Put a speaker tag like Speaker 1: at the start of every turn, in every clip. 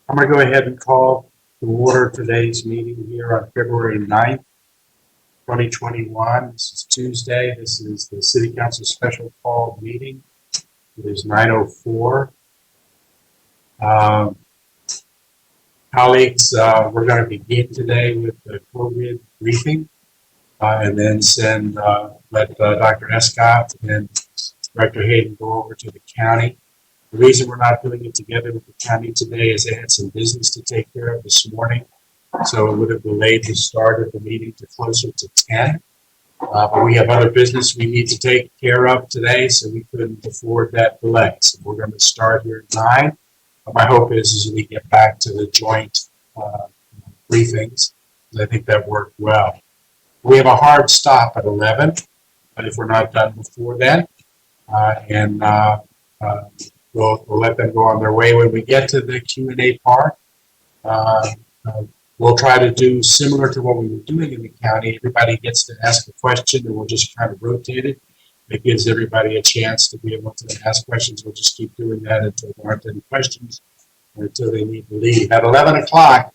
Speaker 1: I'm going to go ahead and call to order today's meeting here on February 9th, 2021. This is Tuesday. This is the City Council special call meeting. It is 9:04. Colleagues, we're going to begin today with the COVID briefing and then let Dr. Escott and Director Hayden go over to the county. The reason we're not doing it together with the county today is they had some business to take care of this morning. So it would have delayed the start of the meeting to closer to 10. But we have other business we need to take care of today, so we couldn't afford that delay. So we're going to start here at 9. But my hope is we get back to the joint briefings. I think that worked well. We have a hard stop at 11, but if we're not done before then, We'll let them go on their way. When we get to the Q&A part, we'll try to do similar to what we were doing in the county. Everybody gets to ask a question, and we'll just kind of rotate it. It gives everybody a chance to be able to ask questions. We'll just keep doing that until there aren't any questions or until they need to leave. At 11 o'clock,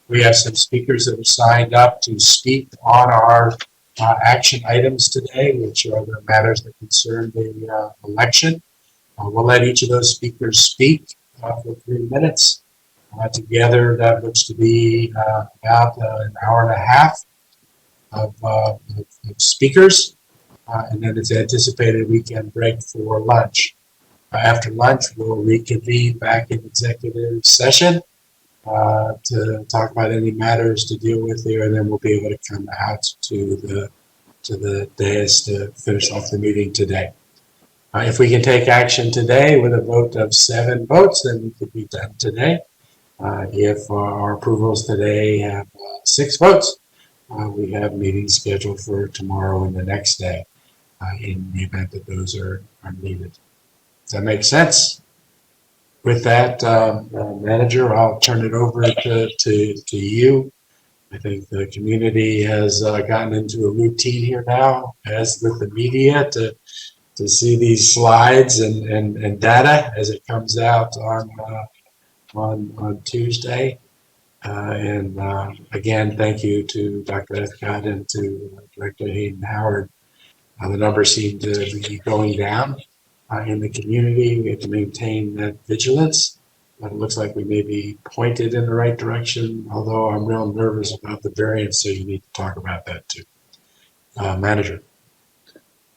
Speaker 1: we have some speakers that have signed up to speak on our action items today, which are the matters that concern the election. We'll let each of those speakers speak for 3 minutes. Together, that looks to be about an hour and a half of speakers. And then it's anticipated we can break for lunch. After lunch, we'll reconvene back in executive session to talk about any matters to deal with there, and then we'll be able to come out to the dais to finish off the meeting today. If we can take action today with a vote of 7 votes, then we could be done today. If our approvals today have 6 votes, we have meetings scheduled for tomorrow and the next day in the event that those are needed. Does that make sense? With that, Manager, I'll turn it over to you. I think the community has gotten into a routine here now, as with the media, to see these slides and data as it comes out on Tuesday. Again, thank you to Dr. Escott and to Director Hayden Howard. The numbers seem to be going down in the community. We have to maintain that vigilance. But it looks like we may be pointed in the right direction, although I'm real nervous about the variants, so you need to talk about that too. Manager.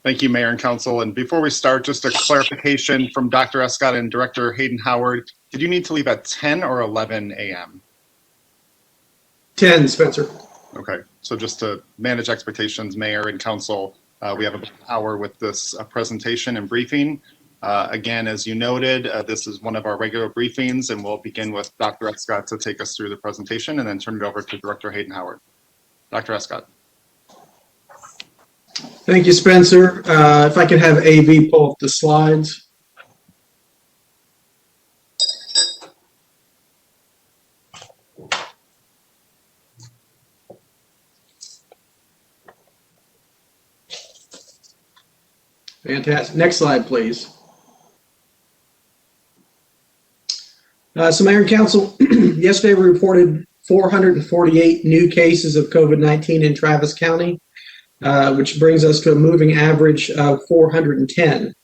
Speaker 2: Thank you, Mayor and Council. And before we start, just a clarification from Dr. Escott and Director Hayden Howard. Did you need to leave at 10 or 11 a.m.?
Speaker 3: 10, Spencer.
Speaker 2: Okay, so just to manage expectations, Mayor and Council, we have about an hour with this presentation and briefing. Again, as you noted, this is one of our regular briefings, and we'll begin with Dr. Escott to take us through the presentation and then turn it over to Director Hayden Howard. Dr. Escott.
Speaker 3: Thank you, Spencer. If I could have AV pull up the slides. Fantastic. Next slide, please. So Mayor and Council, yesterday we reported 448 new cases of COVID-19 in Travis County, which brings us to a moving average of 410.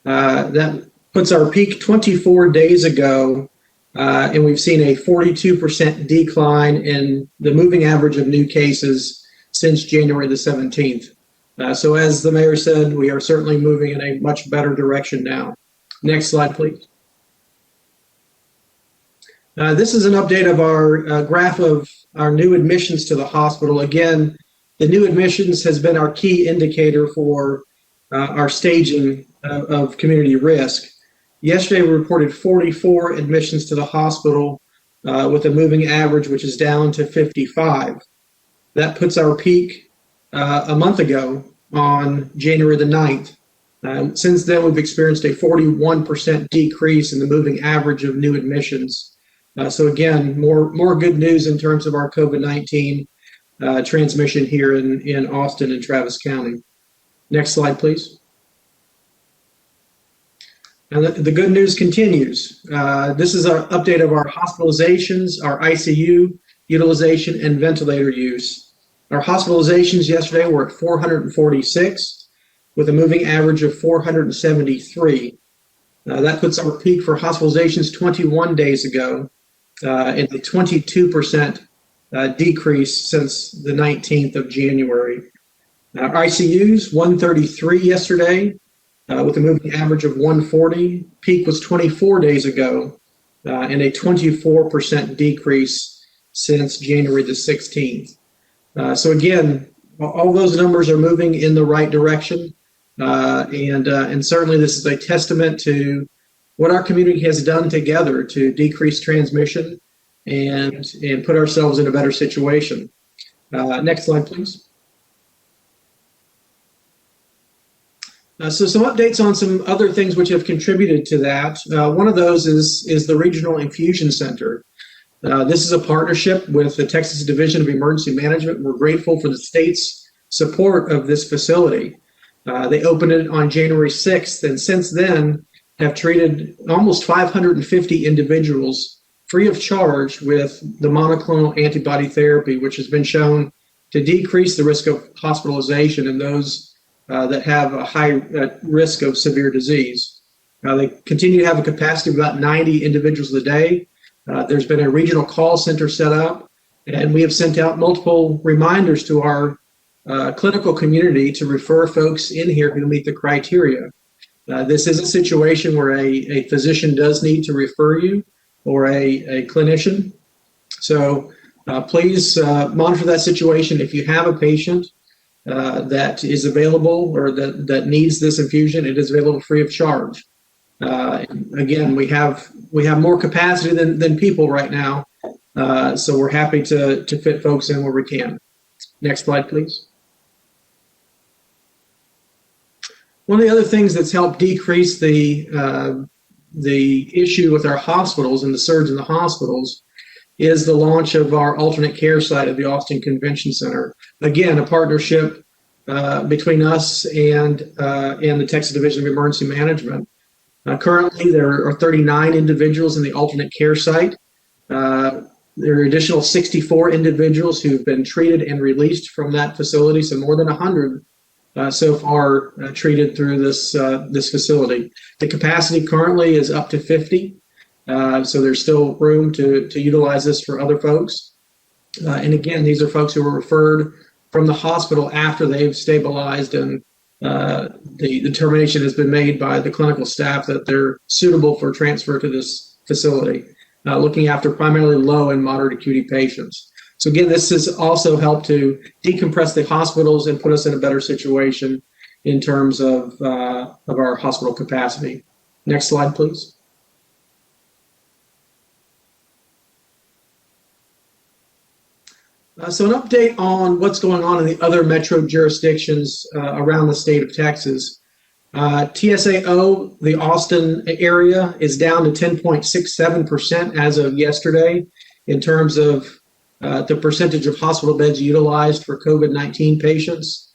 Speaker 3: That puts our peak 24 days ago, and we've seen a 42% decline in the moving average of new cases since January the 17th. So as the mayor said, we are certainly moving in a much better direction now. Next slide, please. This is an update of our graph of our new admissions to the hospital. Again, the new admissions has been our key indicator for our staging of community risk. Yesterday, we reported 44 admissions to the hospital with a moving average, which is down to 55. That puts our peak a month ago on January the 9th. Since then, we've experienced a 41% decrease in the moving average of new admissions. So again, more good news in terms of our COVID-19 transmission here in Austin and Travis County. Next slide, please. And the good news continues. This is an update of our hospitalizations, our ICU utilization, and ventilator use. Our hospitalizations yesterday were at 446, with a moving average of 473. That puts our peak for hospitalizations 21 days ago, and a 22% decrease since the 19th of January. Our ICUs, 133 yesterday, with a moving average of 140. Peak was 24 days ago, and a 24% decrease since January the 16th. So again, all those numbers are moving in the right direction, and certainly this is a testament to what our community has done together to decrease transmission and put ourselves in a better situation. Next slide, please. So some updates on some other things which have contributed to that. One of those is the Regional Infusion Center. This is a partnership with the Texas Division of Emergency Management. We're grateful for the state's support of this facility. They opened it on January 6th, and since then have treated almost 550 individuals free of charge with the monoclonal antibody therapy, which has been shown to decrease the risk of hospitalization in those that have a high risk of severe disease. They continue to have a capacity of about 90 individuals a day. There's been a regional call center set up, and we have sent out multiple reminders to our clinical community to refer folks in here who meet the criteria. This is a situation where a physician does need to refer you or a clinician. So please monitor that situation. If you have a patient that is available or that needs this infusion, it is available free of charge. Again, we have more capacity than people right now, so we're happy to fit folks in where we can. Next slide, please. One of the other things that's helped decrease the issue with our hospitals and the surge in the hospitals is the launch of our alternate care site at the Austin Convention Center. Again, a partnership between us and the Texas Division of Emergency Management. Currently, there are 39 individuals in the alternate care site. There are additional 64 individuals who've been treated and released from that facility, so more than 100 so far treated through this facility. The capacity currently is up to 50. So there's still room to utilize this for other folks. And again, these are folks who were referred from the hospital after they've stabilized and the determination has been made by the clinical staff that they're suitable for transfer to this facility, looking after primarily low and moderate acuity patients. So again, this has also helped to decompress the hospitals and put us in a better situation in terms of our hospital capacity. Next slide, please. So an update on what's going on in the other metro jurisdictions around the state of Texas. TSAO, the Austin area, is down to 10.67% as of yesterday in terms of the percentage of hospital beds utilized for COVID-19 patients.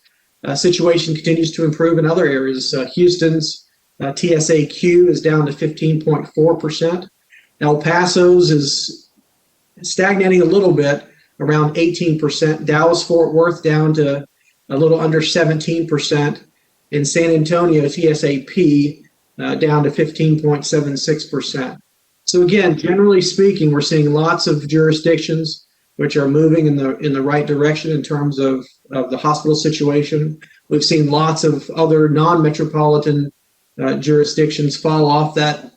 Speaker 3: Situation continues to improve in other areas. Houston's TSAQ is down to 15.4%. El Paso's is stagnating a little bit, around 18%. Dallas-Fort Worth down to a little under 17%. In San Antonio, TSAP down to 15.76%. So again, generally speaking, we're seeing lots of jurisdictions which are moving in the right direction in terms of the hospital situation. We've seen lots of other non-metropolitan jurisdictions fall off that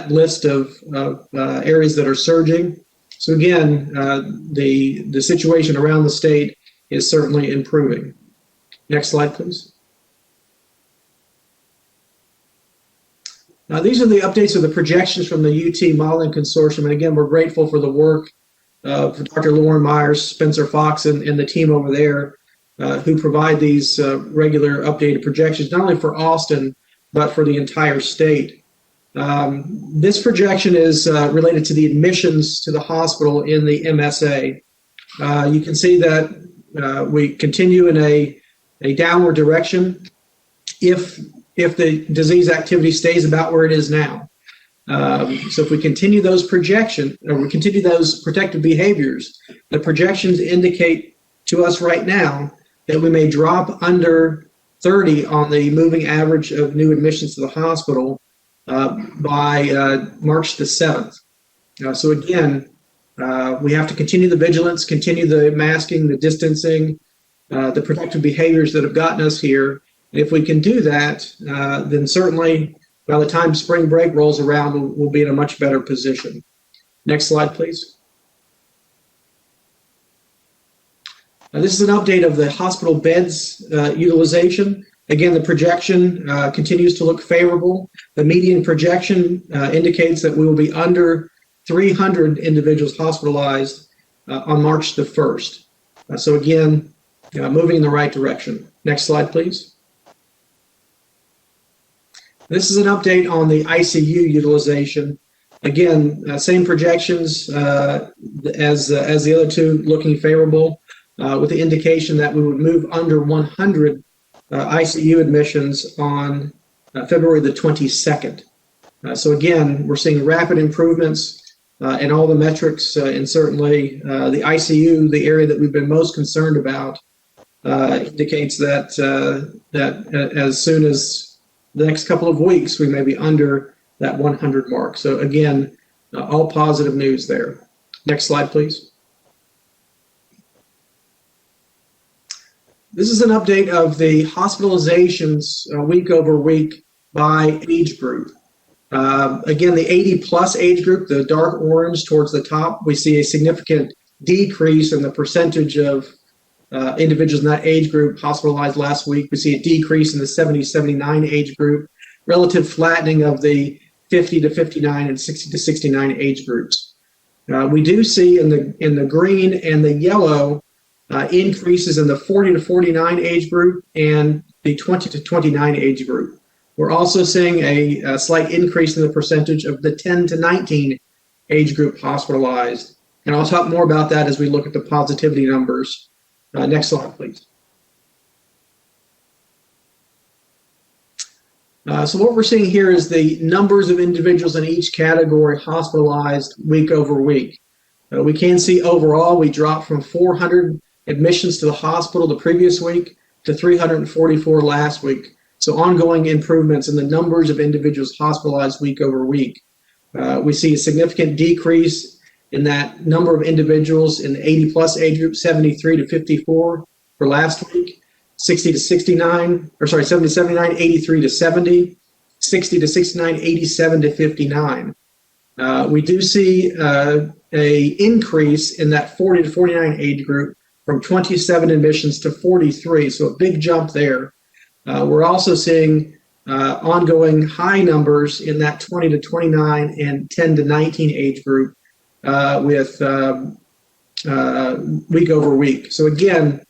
Speaker 3: list of areas that are surging. So again, the situation around the state is certainly improving. Next slide, please. These are the updates of the projections from the UT Modeling Consortium. And again, we're grateful for the work of Dr. Lauren Myers, Spencer Fox, and the team over there who provide these regular updated projections, not only for Austin, but for the entire state. This projection is related to the admissions to the hospital in the MSA. You can see that we continue in a downward direction. If if the disease activity stays about where it is now. So if we continue those projections, or we continue those protective behaviors, the projections indicate to us right now that we may drop under 30 on the moving average of new admissions to the hospital by March the 7th. So again, we have to continue the vigilance, continue the masking, the distancing, the protective behaviors that have gotten us here. And if we can do that, then certainly by the time spring break rolls around, we'll be in a much better position. Next slide, please. This is an update of the hospital beds utilization. Again, the projection continues to look favorable. The median projection indicates that we will be under 300 individuals hospitalized on March the 1st. So again, moving in the right direction. Next slide, please. This is an update on the ICU utilization. Again, same projections as the other two, looking favorable, with the indication that we would move under 100 ICU admissions on February the 22nd. So again, we're seeing rapid improvements in all the metrics, and certainly the ICU, the area that we've been most concerned about, indicates that as soon as the next couple of weeks, we may be under that 100 mark. So again, all positive news there. Next slide, please. This is an update of the hospitalizations week over week by age group. Again, the 80-plus age group, the dark orange towards the top, we see a significant decrease in the percentage of individuals in that age group hospitalized last week. We see a decrease in the 70-79 age group, relative flattening of the 50 to 59 and 60 to 69 age groups. We do see in the green and the yellow increases in the 40 to 49 age group and the 20 to 29 age group. We're also seeing a slight increase in the percentage of the 10 to 19 age group hospitalized. And I'll talk more about that as we look at the positivity numbers. Next slide, please. So what we're seeing here is the numbers of individuals in each category hospitalized week over week. We can see overall we dropped from 400 admissions to the hospital the previous week to 344 last week. So ongoing improvements in the numbers of individuals hospitalized week over week. We see a significant decrease in that number of individuals in the 80-plus age group, 73 to 54 for last week, 60 to 69, or sorry, 70 to 79, 83 to 70, 60 to 69, 87 to 59. We do see a increase in that 40 to 49 age group from 27 admissions to 43, so a big jump there. We're also seeing ongoing high numbers in that 20 to 29 and 10 to 19 age group with week over week. So again,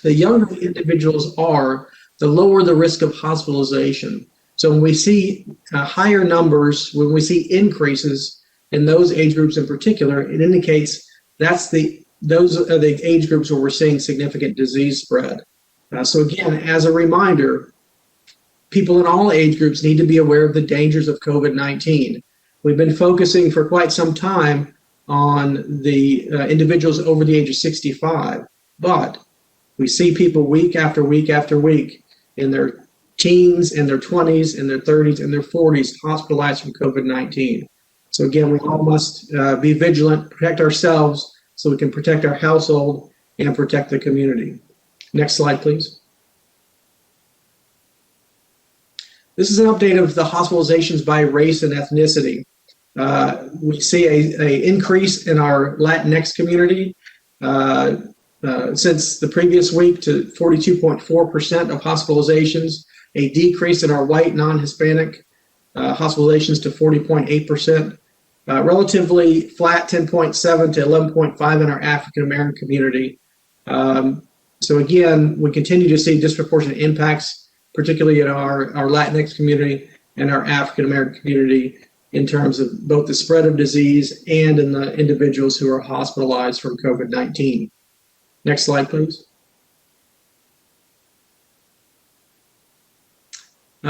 Speaker 3: the younger the individuals are, the lower the risk of hospitalization. So when we see higher numbers, when we see increases in those age groups in particular, it indicates those are the age groups where we're seeing significant disease spread. So again, as a reminder, people in all age groups need to be aware of the dangers of COVID-19. We've been focusing for quite some time on the individuals over the age of 65, but we see people week after week after week in their teens, in their 20s, in their 30s, and their 40s hospitalized from COVID-19. So again, we all must be vigilant, protect ourselves so we can protect our household and protect the community. Next slide, please. This is an update of the hospitalizations by race and ethnicity. We see a increase in our Latinx community since the previous week to 42.4% of hospitalizations, a decrease in our white non-Hispanic hospitalizations to 40.8%, relatively flat 10.7 to 11.5 in our African American community. So again, we continue to see disproportionate impacts, particularly in our Latinx community and our African American community, in terms of both the spread of disease and in the individuals who are hospitalized from COVID-19. Next slide, please.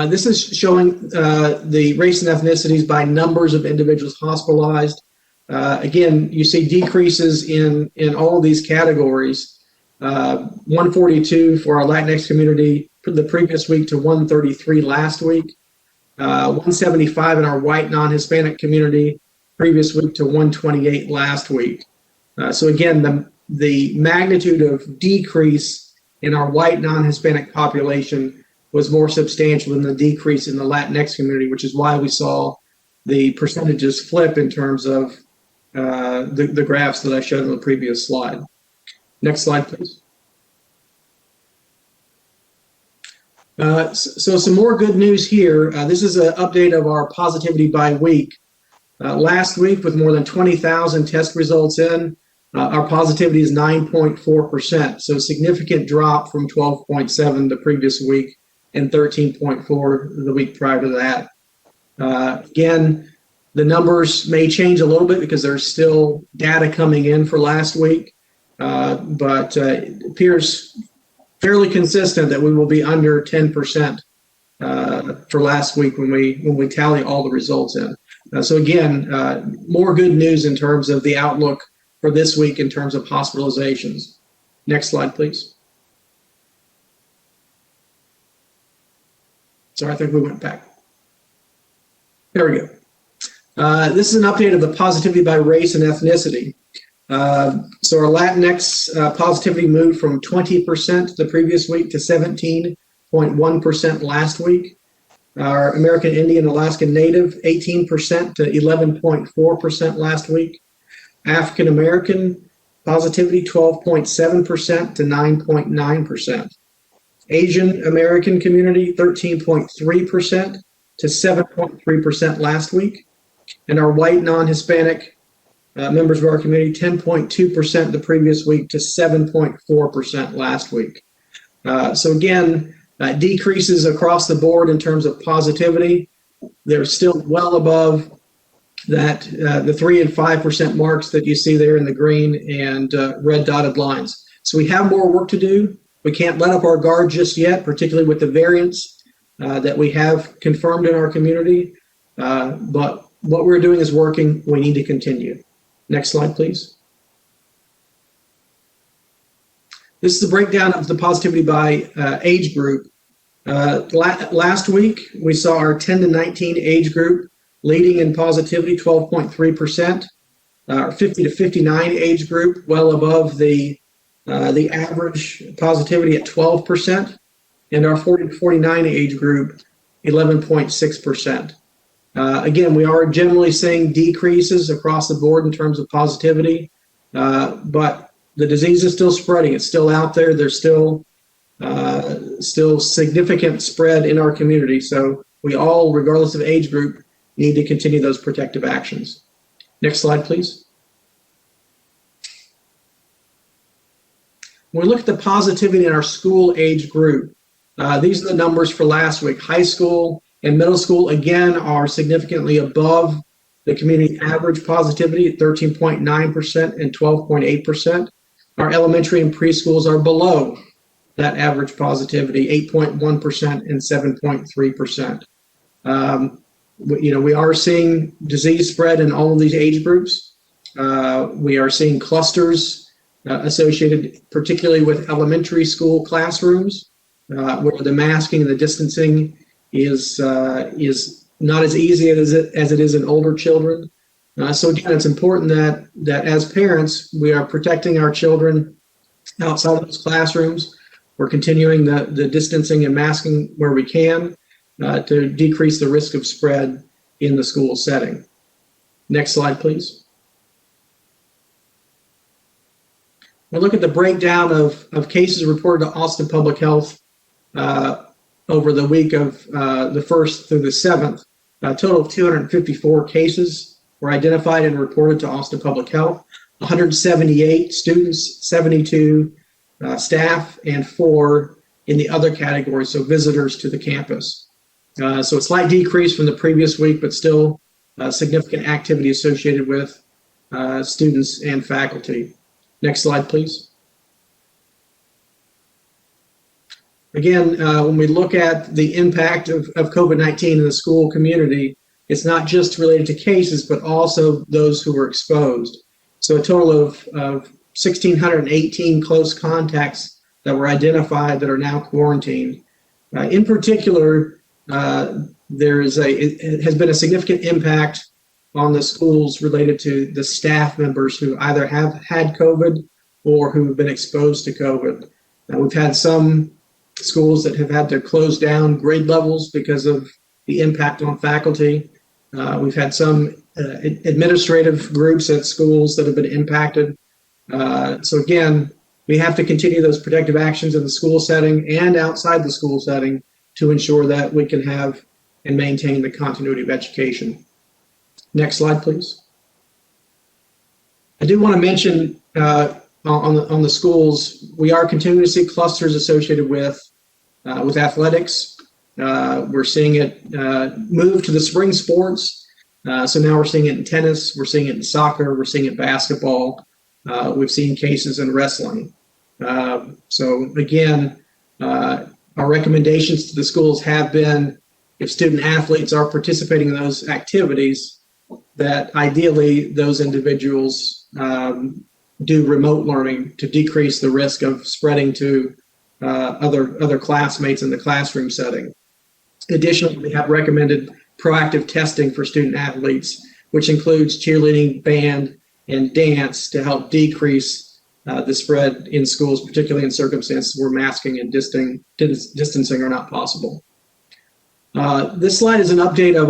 Speaker 3: This is showing the race and ethnicities by numbers of individuals hospitalized. Again, you see decreases in all of these categories. 142 for our Latinx community the previous week to 133 last week. 175 in our white non-Hispanic community previous week to 128 last week. So again, the magnitude of decrease in our white non-Hispanic population was more substantial than the decrease in the Latinx community, which is why we saw the percentages flip in terms of the graphs that I showed on the previous slide. Next slide, please. So some more good news here. This is an update of our positivity by week. Last week, with more than 20,000 test results in, our positivity is 9.4%, so a significant drop from 12.7 the previous week and 13.4 the week prior to that. Again, the numbers may change a little bit because there's still data coming in for last week, but it appears fairly consistent that we will be under 10% for last week when we tally all the results in. So again, more good news in terms of the outlook for this week in terms of hospitalizations. Next slide, please. Sorry, I think we went back. There we go. This is an update of the positivity by race and ethnicity. So our Latinx positivity moved from 20% the previous week to 17.1% last week. Our American Indian Alaskan Native, 18% to 11.4% last week. African American positivity, 12.7% to 9.9%. Asian American community, 13.3% to 7.3% last week. And our white non-Hispanic members of our community, 10.2% the previous week to 7.4% last week. So again, decreases across the board in terms of positivity. They're still well above that the 3 and 5% marks that you see there in the green and red dotted lines. So we have more work to do. We can't let up our guard just yet, particularly with the variants that we have confirmed in our community. But what we're doing is working. We need to continue. Next slide, please. This is the breakdown of the positivity by age group. Last week, we saw our 10 to 19 age group leading in positivity, 12.3%. Our 50 to 59 age group, well above the average positivity at 12%. And our 40 to 49 age group, 11.6%. Again, we are generally seeing decreases across the board in terms of positivity, but the disease is still spreading. It's still out there. There's still significant spread in our community. So we all, regardless of age group, need to continue those protective actions. Next slide, please. When we look at the positivity in our school age group, these are the numbers for last week. High school and middle school, again, are significantly above the community average positivity at 13.9% and 12.8%. Our elementary and preschools are below that average positivity, 8.1% and 7.3%. We are seeing disease spread in all of these age groups. We are seeing clusters associated particularly with elementary school classrooms, where the masking and the distancing is not as easy as it is in older children. So again, it's important that as parents, we are protecting our children outside of those classrooms. We're continuing the distancing and masking where we can to decrease the risk of spread in the school setting. Next slide, please. We'll look at the breakdown of cases reported to Austin Public Health over the week of the 1st through the 7th. A total of 254 cases were identified and reported to Austin Public Health. 178 students, 72 staff, and 4 in the other category, so visitors to the campus. So a slight decrease from the previous week, but still significant activity associated with students and faculty. Next slide, please. again, when we look at the impact of COVID-19 in the school community, it's not just related to cases, but also those who were exposed. So a total of 1,618 close contacts that were identified that are now quarantined. In particular, it has been a significant impact on the schools related to the staff members who either have had COVID or who have been exposed to COVID. We've had some schools that have had to close down grade levels because of the impact on faculty. We've had some administrative groups at schools that have been impacted. So again, we have to continue those protective actions in the school setting and outside the school setting to ensure that we can have and maintain the continuity of education. Next slide, please. I do want to mention on the schools, we are continuing to see clusters associated with athletics. We're seeing it move to the spring sports. So now we're seeing it in tennis, we're seeing it in soccer, we're seeing it in basketball. We've seen cases in wrestling. So again, our recommendations to the schools have been, if student athletes are participating in those activities, that ideally those individuals do remote learning to decrease the risk of spreading to other classmates in the classroom setting. Additionally, we have recommended proactive testing for student athletes, which includes cheerleading, band, and dance to help decrease the spread in schools, particularly in circumstances where masking and distancing are not possible. This slide is an update of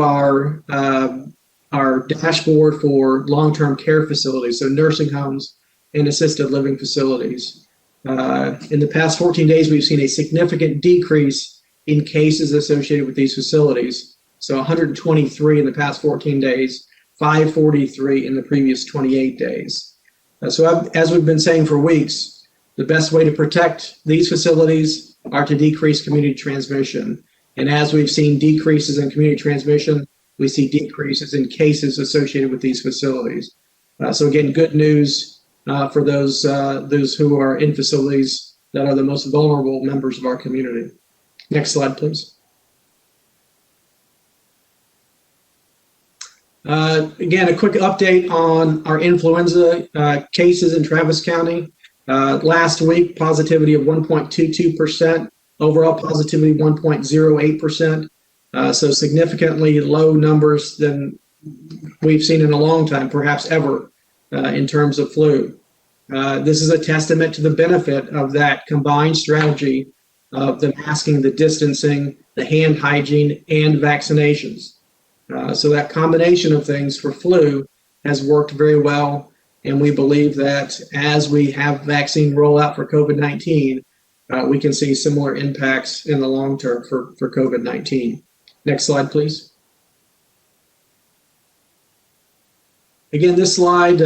Speaker 3: our dashboard for long-term care facilities, so nursing homes and assisted living facilities. In the past 14 days, we've seen a significant decrease in cases associated with these facilities. So 123 in the past 14 days, 543 in the previous 28 days. So as we've been saying for weeks, the best way to protect these facilities are to decrease community transmission. And as we've seen decreases in community transmission, we see decreases in cases associated with these facilities. So again, good news for those who are in facilities that are the most vulnerable members of our community. Next slide, please. Again, a quick update on our influenza cases in Travis County. Last week, positivity of 1.22%, overall positivity 1.08%. So significantly low numbers than we've seen in a long time, perhaps ever, in terms of flu. This is a testament to the benefit of that combined strategy of the masking, the distancing, the hand hygiene, and vaccinations. So that combination of things for flu has worked very well, and we believe that as we have vaccine rollout for COVID-19, we can see similar impacts in the long term for COVID-19. Next slide, please. Again, this slide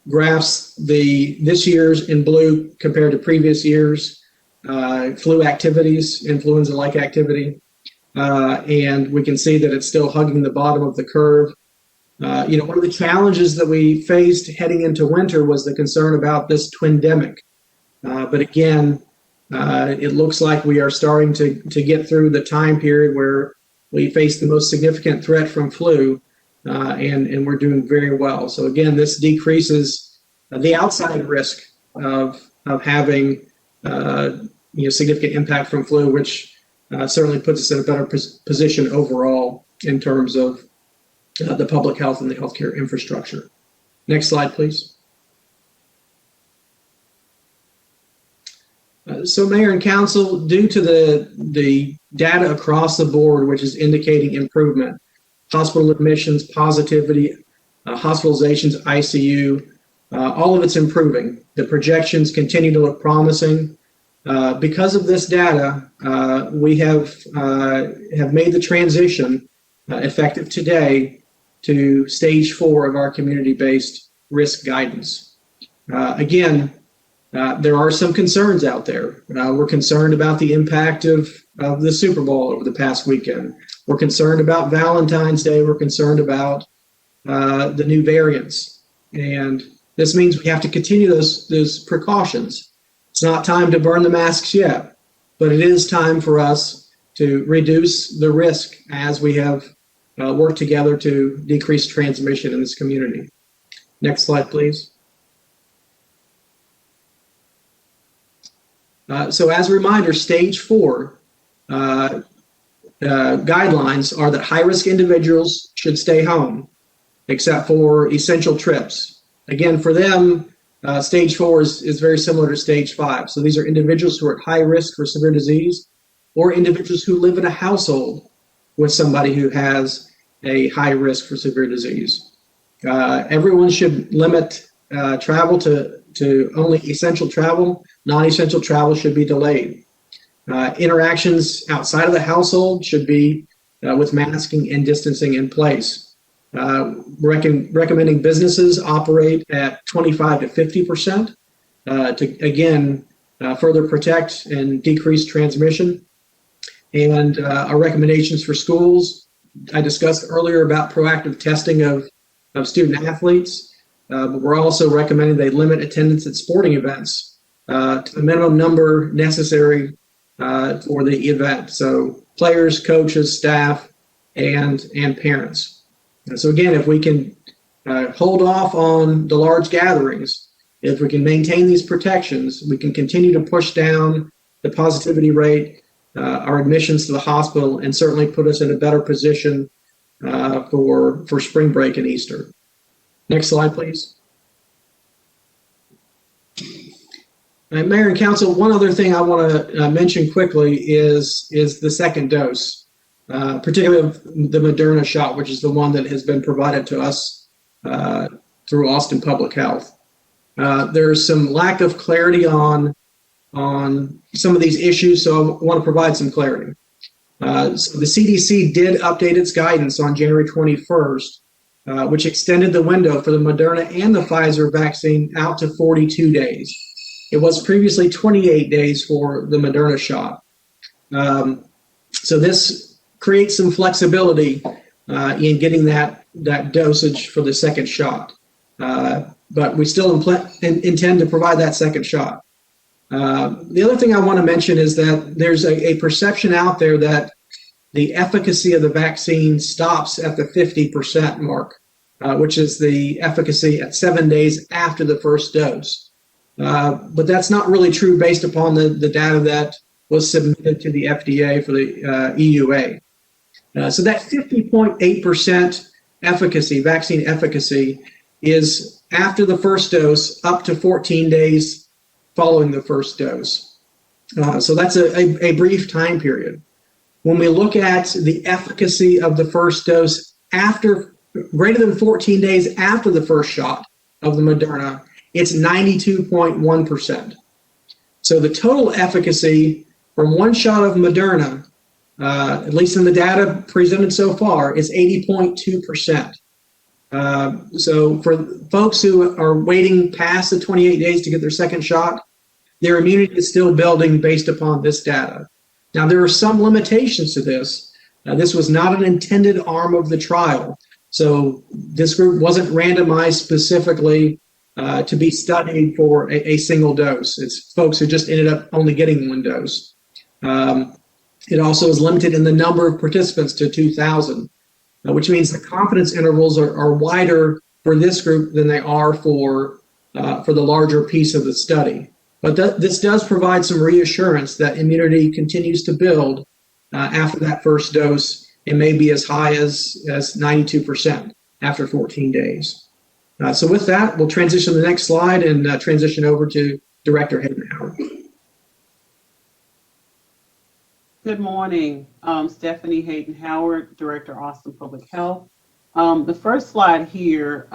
Speaker 3: graphs this year's in blue compared to previous years, flu activities, influenza-like activity. And we can see that it's still hugging the bottom of the curve. One of the challenges that we faced heading into winter was the concern about this twindemic. But again, it looks like we are starting to get through the time period where we face the most significant threat from flu, and we're doing very well. So again, this decreases the outside risk of having significant impact from flu, which certainly puts us in a better position overall in terms of the public health and the healthcare infrastructure. Next slide, please. So Mayor and Council, due to the data across the board, which is indicating improvement, hospital admissions, positivity, hospitalizations, ICU, all of it's improving. The projections continue to look promising. Because of this data, we have made the transition effective today to stage 4 of our community-based risk guidance. Again, there are some concerns out there. We're concerned about the impact of the Super Bowl over the past weekend. We're concerned about Valentine's Day. We're concerned about the new variants. And this means we have to continue those precautions. It's not time to burn the masks yet. but it is time for us to reduce the risk as we have worked together to decrease transmission in this community. Next slide, please. So as a reminder, stage 4 guidelines are that high-risk individuals should stay home, except for essential trips. Again, for them, stage 4 is very similar to stage 5. So these are individuals who are at high risk for severe disease, or individuals who live in a household with somebody who has a high risk for severe disease. Everyone should limit travel to only essential travel. Non-essential travel should be delayed. Interactions outside of the household should be with masking and distancing in place. Recommending businesses operate at 25 to 50% to, again, further protect and decrease transmission. And our recommendations for schools, I discussed earlier about proactive testing of student athletes, but we're also recommending they limit attendance at sporting events to the minimum number necessary for the event. So players, coaches, staff, and parents. And so again, if we can hold off on the large gatherings, if we can maintain these protections, we can continue to push down the positivity rate, our admissions to the hospital, and certainly put us in a better position for spring break and Easter. Next slide, please. Mayor and Council, one other thing I want to mention quickly is the second dose, particularly of the Moderna shot, which is the one that has been provided to us through Austin Public Health. There's some lack of clarity on some of these issues, so I want to provide some clarity. So the CDC did update its guidance on January 21st, which extended the window for the Moderna and the Pfizer vaccine out to 42 days. It was previously 28 days for the Moderna shot. So this creates some flexibility in getting that dosage for the second shot. But we still intend to provide that second shot. The other thing I want to mention is that there's a perception out there that the efficacy of the vaccine stops at the 50% mark, which is the efficacy at 7 days after the first dose. But that's not really true based upon the data that was submitted to the FDA for the EUA. So that 50.8% efficacy, vaccine efficacy, is after the first dose up to 14 days following the first dose. So that's a brief time period. When we look at the efficacy of the first dose after greater than 14 days after the first shot of the Moderna, it's 92.1%. So the total efficacy from one shot of Moderna, at least in the data presented so far, is 80.2%. So for folks who are waiting past the 28 days to get their second shot, their immunity is still building based upon this data. Now, there are some limitations to this. This was not an intended arm of the trial. So this group wasn't randomized specifically to be studied for a single dose. It's folks who just ended up only getting one dose. It also is limited in the number of participants to 2,000, which means the confidence intervals are wider for this group than they are for the larger piece of the study. But this does provide some reassurance that immunity continues to build after that first dose. It may be as high as 92% after 14 days. So with that, we'll transition to the next slide and transition over to Director Hayden Howard.
Speaker 4: Good morning. Stephanie Hayden Howard, Director, Austin Public Health. The first slide here,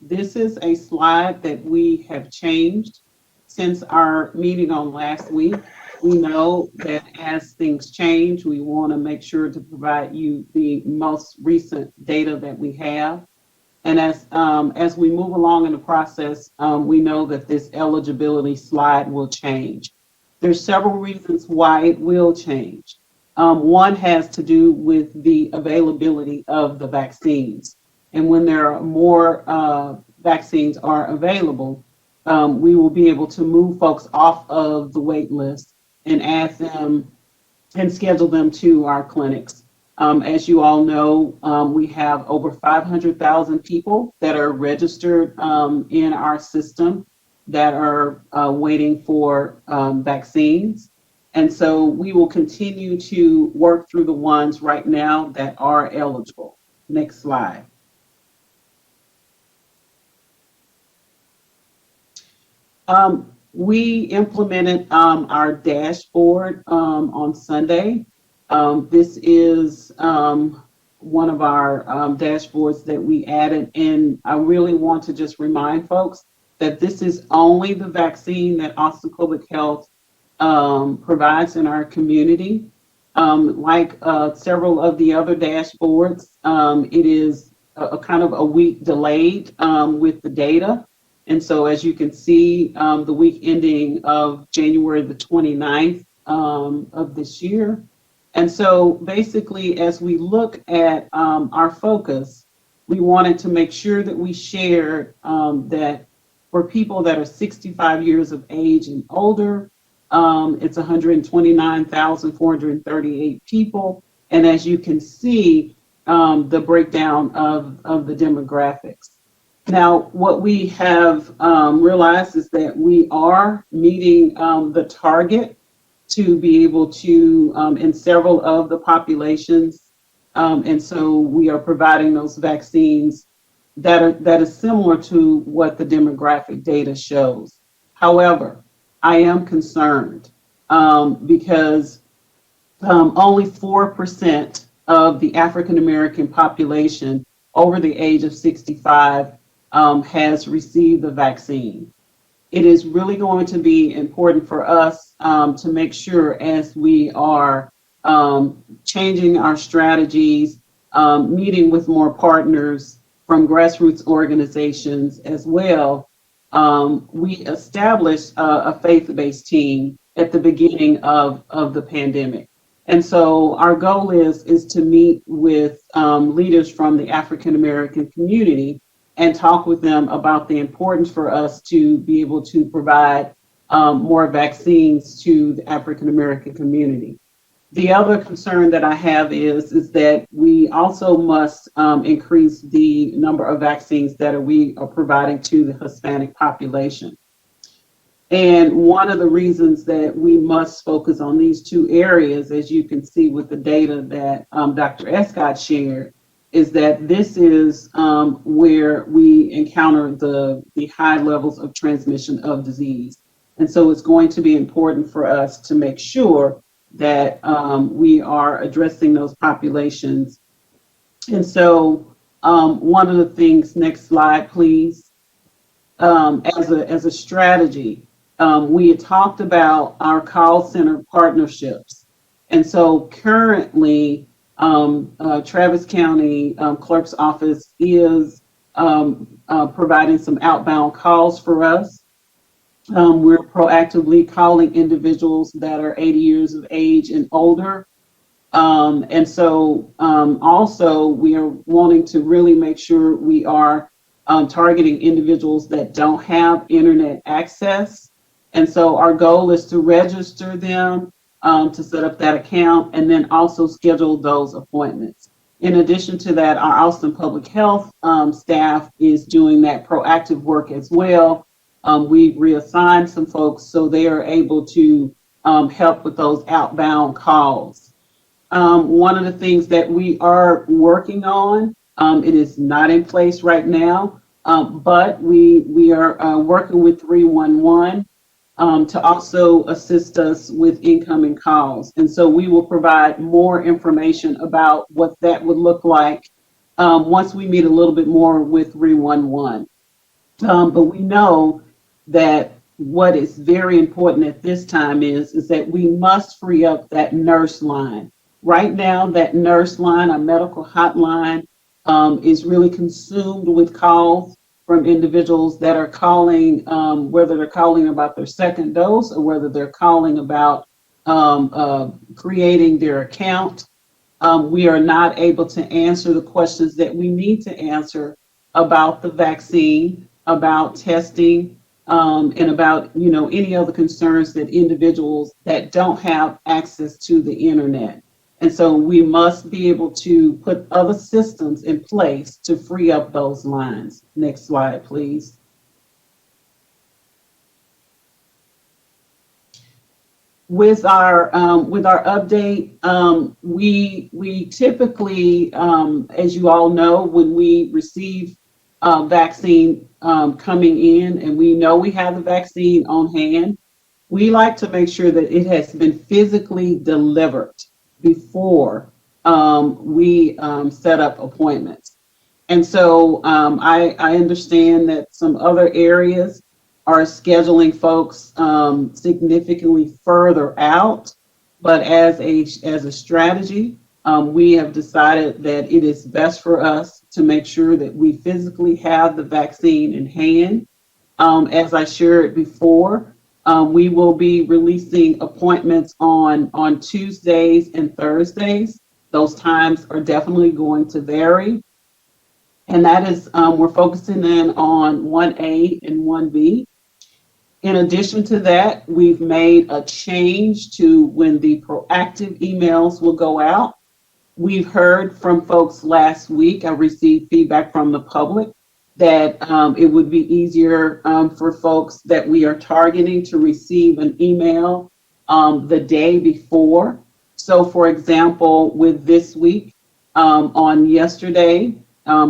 Speaker 4: this is a slide that we have changed since our meeting on last week. We know that as things change, we want to make sure to provide you the most recent data that we have. And as we move along in the process, we know that this eligibility slide will change. There's several reasons why it will change. One has to do with the availability of the vaccines. And when there are more vaccines are available, we will be able to move folks off of the wait list and add them and schedule them to our clinics. As you all know, we have over 500,000 people that are registered in our system that are waiting for vaccines. And so we will continue to work through the ones right now that are eligible. Next slide. We implemented our dashboard on Sunday. This is one of our dashboards that we added, and I really want to just remind folks that this is only the vaccine that Austin Public Health provides in our community. Like several of the other dashboards, it is a kind of a week delayed with the data. And so as you can see, the week ending of January the 29th of this year. And so basically, as we look at our focus, we wanted to make sure that we shared that for people that are 65 years of age and older, it's 129,438 people. And as you can see, the breakdown of the demographics. Now, what we have realized is that we are meeting the target to be able to, in several of the populations, and so we are providing those vaccines that is similar to what the demographic data shows. However, I am concerned because only 4% of the African American population over the age of 65 has received the vaccine. It is really going to be important for us to make sure as we are changing our strategies, meeting with more partners from grassroots organizations as well. We established a faith-based team at the beginning of the pandemic. And so our goal is to meet with leaders from the African American community and talk with them about the importance for us to be able to provide more vaccines to the African American community. The other concern that I have is that we also must increase the number of vaccines that we are providing to the Hispanic population. And one of the reasons that we must focus on these two areas, as you can see with the data that Dr. Escott shared, is that this is where we encounter the high levels of transmission of disease. And so it's going to be important for us to make sure that we are addressing those populations. And so one of the things, next slide, please, as a strategy, we had talked about our call center partnerships. And so currently, Travis County Clerk's Office is providing some outbound calls for us. We're proactively calling individuals that are 80 years of age and older. And so also we are wanting to really make sure we are targeting individuals that don't have internet access. And so our goal is to register them, to set up that account, and then also schedule those appointments. In addition to that, our Austin Public Health staff is doing that proactive work as well. We reassigned some folks so they are able to help with those outbound calls. One of the things that we are working on, it is not in place right now, but we are working with 311 to also assist us with incoming calls. And so we will provide more information about what that would look like once we meet a little bit more with 311. But we know that what is very important at this time is that we must free up that nurse line. Right now, that nurse line, our medical hotline, is really consumed with calls from individuals that are calling, whether they're calling about their second dose or whether they're calling about creating their account. We are not able to answer the questions that we need to answer about the vaccine, about testing, and about, any other concerns that individuals that don't have access to the internet. And so we must be able to put other systems in place to free up those lines. Next slide, please. With our update, we typically, as you all know, when we receive vaccine coming in, and we know we have the vaccine on hand, we like to make sure that it has been physically delivered before we set up appointments. And so I understand that some other areas are scheduling folks significantly further out, but as a strategy, we have decided that it is best for us to make sure that we physically have the vaccine in hand. As I shared before, we will be releasing appointments on Tuesdays and Thursdays. Those times are definitely going to vary. And that is, we're focusing in on 1A and 1B. In addition to that, we've made a change to when the proactive emails will go out. We've heard from folks last week, I received feedback from the public that it would be easier for folks that we are targeting to receive an email the day before. So for example, with this week, on yesterday,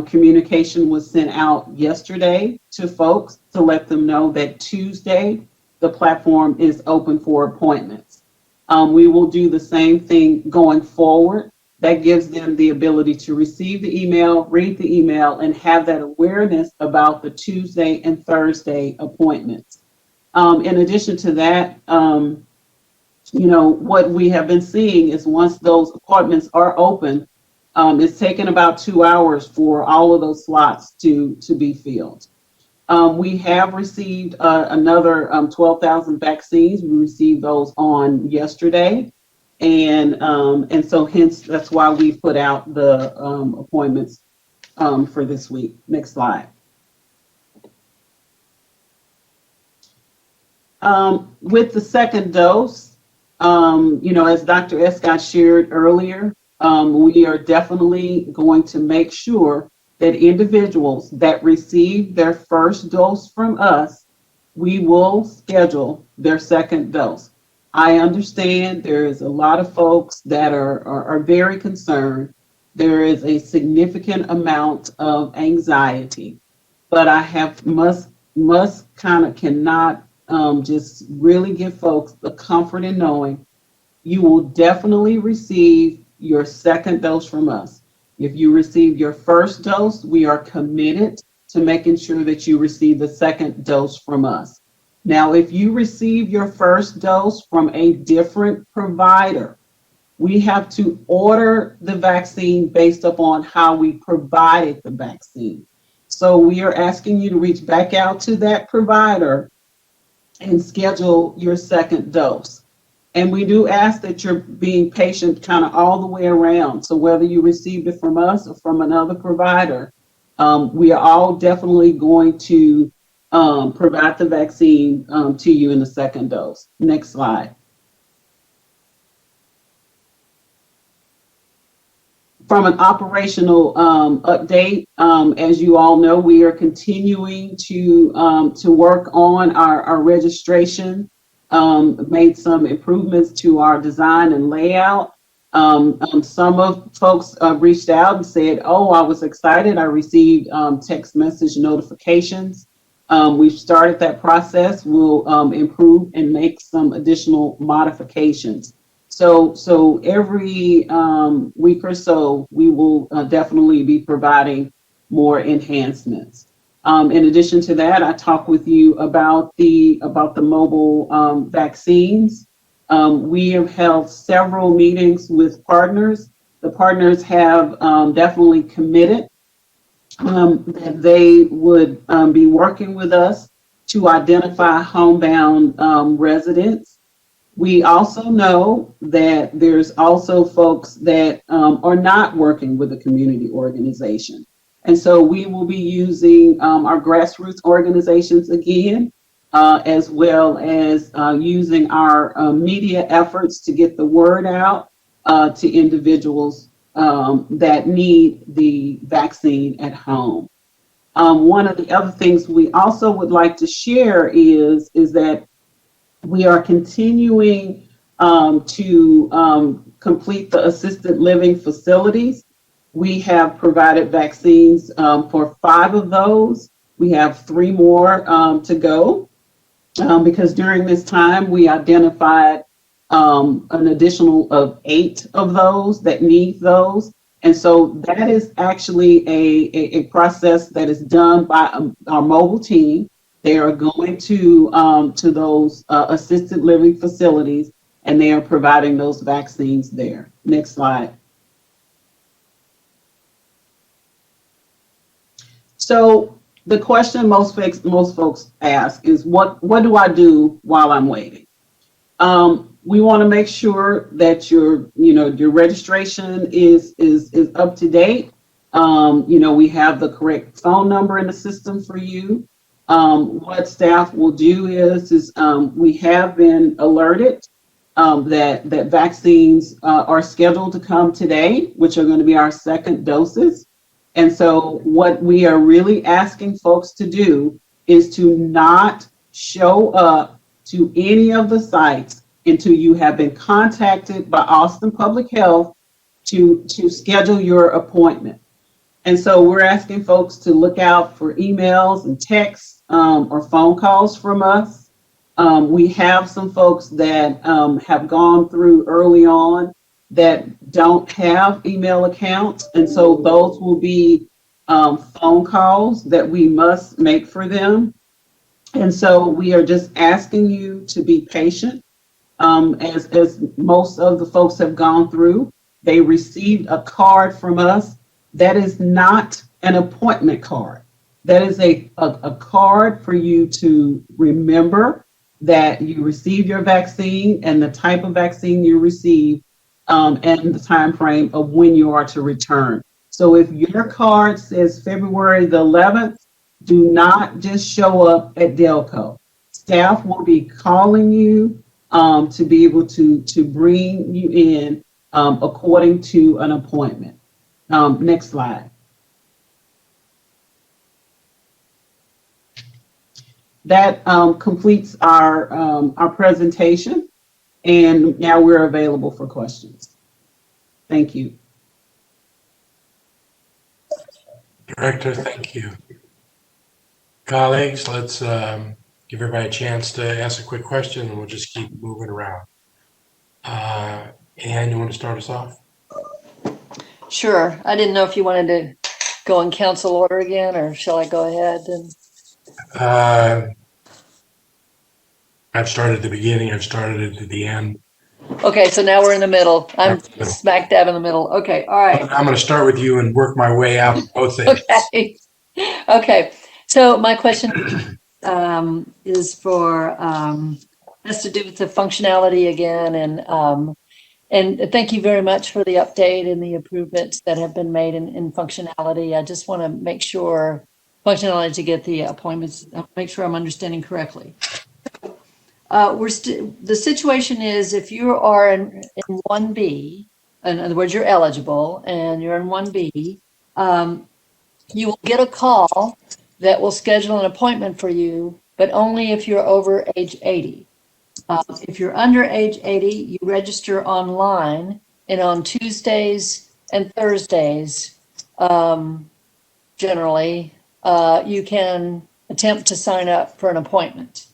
Speaker 4: communication was sent out yesterday to folks to let them know that Tuesday, the platform is open for appointments. We will do the same thing going forward. That gives them the ability to receive the email, read the email, and have that awareness about the Tuesday and Thursday appointments. In addition to that, what we have been seeing is once those appointments are open, it's taken about 2 hours for all of those slots to be filled. We have received another 12,000 vaccines. We received those on yesterday. And so hence, that's why we put out the appointments for this week. Next slide. With the second dose, as Dr. Escott shared earlier, we are definitely going to make sure that individuals that receive their first dose from us, we will schedule their second dose. I understand there is a lot of folks that are very concerned. There is a significant amount of anxiety, but I cannot just really give folks the comfort in knowing you will definitely receive your second dose from us. If you receive your first dose, we are committed to making sure that you receive the second dose from us. Now, if you receive your first dose from a different provider, we have to order the vaccine based upon how we provided the vaccine. So we are asking you to reach back out to that provider and schedule your second dose. And we do ask that you're being patient kind of all the way around. So whether you received it from us or from another provider, we are all definitely going to provide the vaccine to you in the second dose. Next slide. From an operational update, as you all know, we are continuing to work on our registration. Made some improvements to our design and layout. Some of folks reached out and said, "Oh, I was excited. I received text message notifications." We've started that process. We'll improve and make some additional modifications. So every week or so, we will definitely be providing more enhancements. In addition to that, I talked with you about the mobile vaccines. We have held several meetings with partners. The partners have definitely committed that they would be working with us to identify homebound residents. We also know that there's also folks that are not working with a community organization. And so we will be using our grassroots organizations again as well as using our media efforts to get the word out to individuals that need the vaccine at home. One of the other things we also would like to share is that we are continuing to complete the assisted living facilities. We have provided vaccines for 5 of those. We have 3 more to go because during this time we identified an additional of 8 of those that need those. And so that is actually a process that is done by our mobile team. They are going to those assisted living facilities, and they are providing those vaccines there. Next slide. So the question most folks ask is, what do I do while I'm waiting? We want to make sure that your registration is up to date. We have the correct phone number in the system for you. What staff will do is we have been alerted that vaccines are scheduled to come today, which are going to be our 2nd doses. And so what we are really asking folks to do is to not show up to any of the sites until you have been contacted by Austin Public Health to schedule your appointment. And so we're asking folks to look out for emails and texts or phone calls from us. We have some folks that have gone through early on that don't have email accounts. And so those will be phone calls that we must make for them. And so we are just asking you to be patient. As most of the folks have gone through, they received a card from us. That is not an appointment card. That is a card for you to remember that you received your vaccine and the type of vaccine you received and the time frame of when you are to return. So if your card says February the 11th, do not just show up at Delco. Staff will be calling you to be able to bring you in according to an appointment. Next slide. That completes our presentation, and now we're available for questions. Thank you.
Speaker 1: Director, thank you. Colleagues, let's give everybody a chance to ask a quick question, and we'll just keep moving around. Ann, you want to start us off?
Speaker 5: Sure. I didn't know if you wanted to go in council order again, or shall I go ahead?
Speaker 1: I've started at the beginning. I've started at the end.
Speaker 5: Okay, so now we're in the middle. I'm smack dab in the middle. Okay, all right.
Speaker 1: I'm going to start with you and work my way out both things.
Speaker 5: Okay. Okay. So my question is for has to do with the functionality again, and thank you very much for the update and the improvements that have been made in functionality. I just want to make sure functionality to get the appointments, make sure I'm understanding correctly. The situation is, if you are in 1B, in other words, you're eligible and you're in 1B, you will get a call that will schedule an appointment for you, but only if you're over age 80. If you're under age 80, you register online, and on Tuesdays and Thursdays, generally, you can attempt to sign up for an appointment.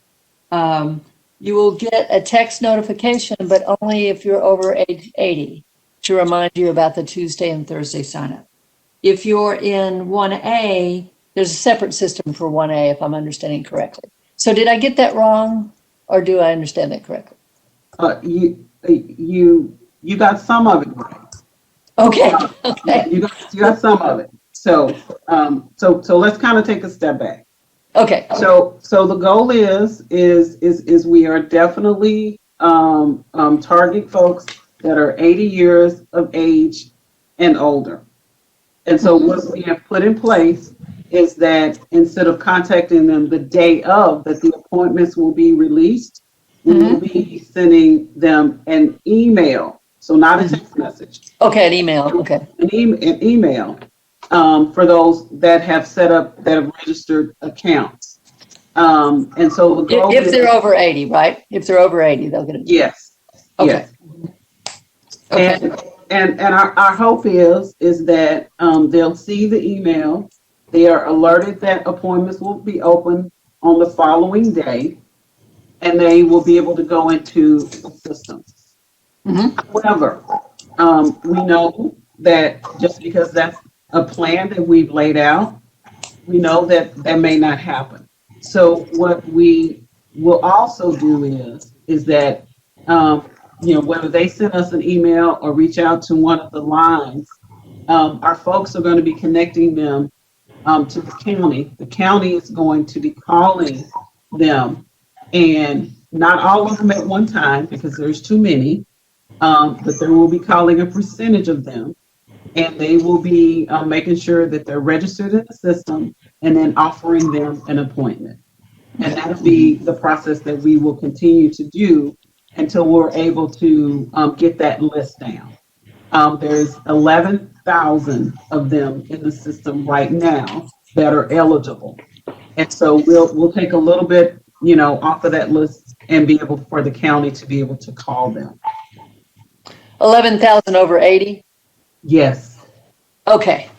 Speaker 5: You will get a text notification, but only if you're over age 80, to remind you about the Tuesday and Thursday sign up. If you're in 1A, there's a separate system for 1A, if I'm understanding correctly. So did I get that wrong, or do I understand that correctly?
Speaker 4: You got some of it right.
Speaker 5: Okay. Okay.
Speaker 4: You got some of it. So let's kind of take a step back.
Speaker 5: Okay.
Speaker 4: So the goal is we are definitely targeting folks that are 80 years of age and older. And so what we have put in place is that instead of contacting them the day of that the appointments will be released, we will be sending them an email. So not a text message,
Speaker 5: Okay, an email, okay.
Speaker 4: an email for those that have set up, that have registered accounts. And so the goal
Speaker 5: If
Speaker 4: is,
Speaker 5: they're over 80, right? If they're over 80, they'll get it.
Speaker 4: yes,
Speaker 5: Okay.
Speaker 4: yes.
Speaker 5: Okay.
Speaker 4: And our hope is that they'll see the email. They are alerted that appointments will be open on the following day, and they will be able to go into the system. However, we know that just because that's a plan that we've laid out, we know that that may not happen. So what we will also do is that, whether they send us an email or reach out to one of the lines, our folks are going to be connecting them to the county. The county is going to be calling them, and not all of them at one time because there's too many, but they will be calling a percentage of them, and they will be making sure that they're registered in the system and then offering them an appointment. And that'll be the process that we will continue to do until we're able to get that list down. There's 11,000 of them in the system right now that are eligible. And so we'll take a little bit, off of that list and be able for the county to be able to call them.
Speaker 5: 11,000 over 80?
Speaker 4: Yes.
Speaker 5: Okay,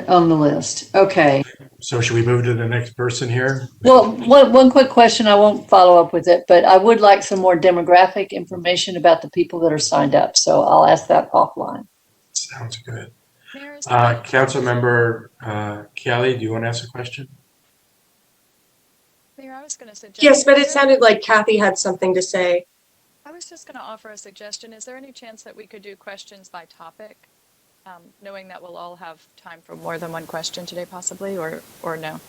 Speaker 5: on the list. Okay.
Speaker 1: So should we move to the next person here?
Speaker 5: Well, one quick question, I won't follow up with it, but I would like some more demographic information about the people that are signed up. So I'll ask that offline.
Speaker 1: Sounds good. Councilmember Kelly, do you want to ask a question?
Speaker 6: Mayor, I was going to suggest.
Speaker 7: Yes, but it sounded like Kathy had something to say.
Speaker 6: I was just going to offer a suggestion. Is there any chance that we could do questions by topic, knowing that we'll all have time for more than one question today, possibly, or no?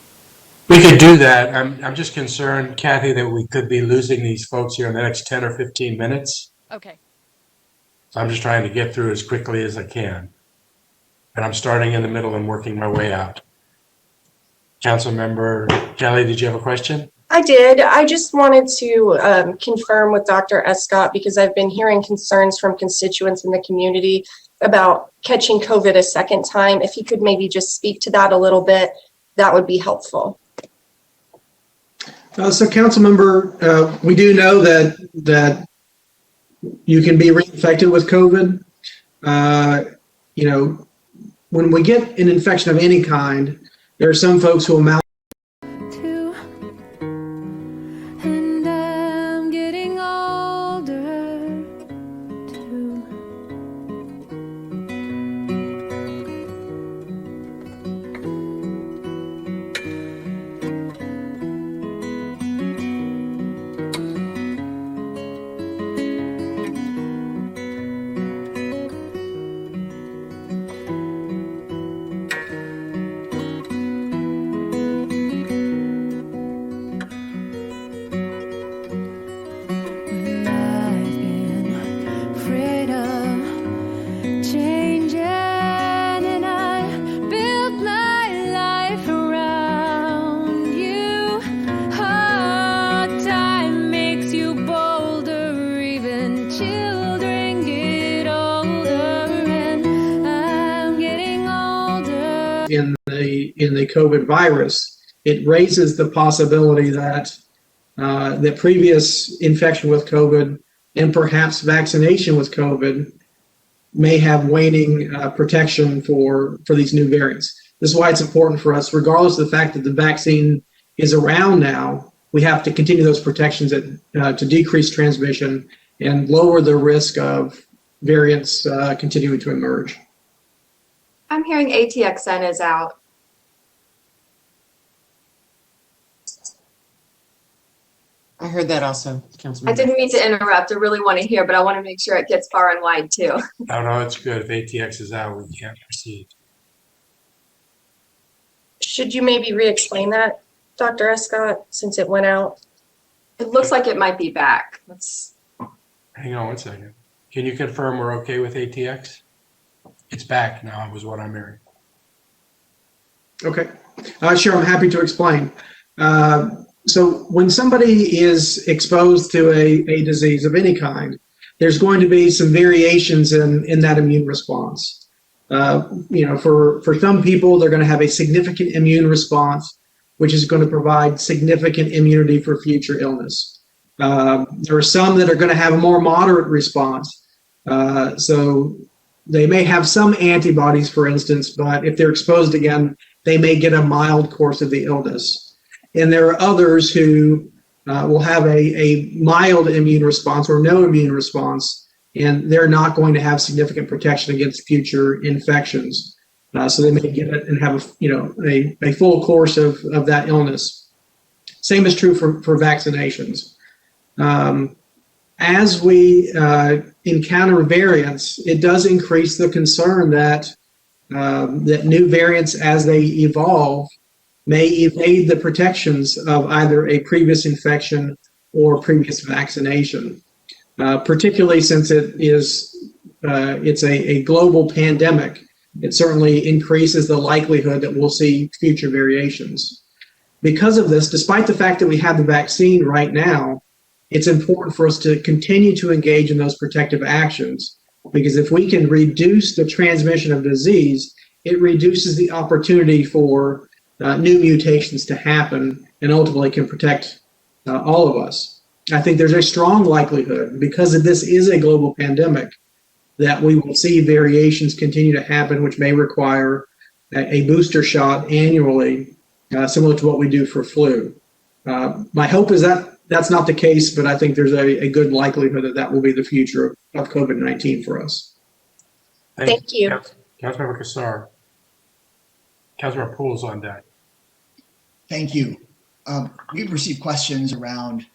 Speaker 1: We could do that. I'm just concerned, Kathy, that we could be losing these folks here in the next 10 or 15 minutes.
Speaker 6: Okay.
Speaker 1: So I'm just trying to get through as quickly as I can. And I'm starting in the middle and working my way out. Councilmember Kelly, did you have a question?
Speaker 7: I did. I just wanted to confirm with Dr. Escott, because I've been hearing concerns from constituents in the community about catching COVID a second time. If he could maybe just speak to that a little bit, that would be helpful.
Speaker 3: So Councilmember, we do know that you can be reinfected with COVID. When we get an infection of any kind, there are some folks who will mount.
Speaker 8: And I'm getting older too. When I've been afraid of changing, and I built my life around you. Oh, time makes you bolder, even children get older, and I'm getting older.
Speaker 3: In the COVID virus, it raises the possibility that the previous infection with COVID and perhaps vaccination with COVID may have waning protection for these new variants. This is why it's important for us, regardless of the fact that the vaccine is around now, we have to continue those protections to decrease transmission and lower the risk of variants continuing to emerge.
Speaker 9: I'm hearing ATXN is out.
Speaker 10: I heard that also, Councilman.
Speaker 9: I didn't mean to interrupt. I really want to hear, but I want to make sure it gets far and wide too.
Speaker 1: No, it's good. If ATX is out, we can't proceed.
Speaker 7: Should you maybe re-explain that, Dr. Escott, since it went out?
Speaker 9: It looks like it might be back.
Speaker 1: Hang on one second. Can you confirm we're okay with ATX? It's back now, was what I'm hearing.
Speaker 3: Okay. Sure, I'm happy to explain. So when somebody is exposed to a disease of any kind, there's going to be some variations in that immune response. For some people, they're going to have a significant immune response, which is going to provide significant immunity for future illness. There are some that are going to have a more moderate response. So they may have some antibodies, for instance, but if they're exposed again, they may get a mild course of the illness. And there are others who will have a mild immune response or no immune response, and they're not going to have significant protection against future infections. So they may get it and have a full course of that illness. Same is true for vaccinations. As we encounter variants, it does increase the concern that new variants, as they evolve, may evade the protections of either a previous infection or previous vaccination. Particularly since it's a global pandemic, it certainly increases the likelihood that we'll see future variations. Because of this, despite the fact that we have the vaccine right now, it's important for us to continue to engage in those protective actions, because if we can reduce the transmission of disease, it reduces the opportunity for new mutations to happen and ultimately can protect all of us. I think there's a strong likelihood, because this is a global pandemic, that we will see variations continue to happen, which may require a booster shot annually, similar to what we do for flu. My hope is that that's not the case, but I think there's a good likelihood that will be the future of COVID-19 for us.
Speaker 7: Thank you.
Speaker 1: Councilmember Kassar. Councilmember Poole's on deck.
Speaker 11: Thank you. We've received questions around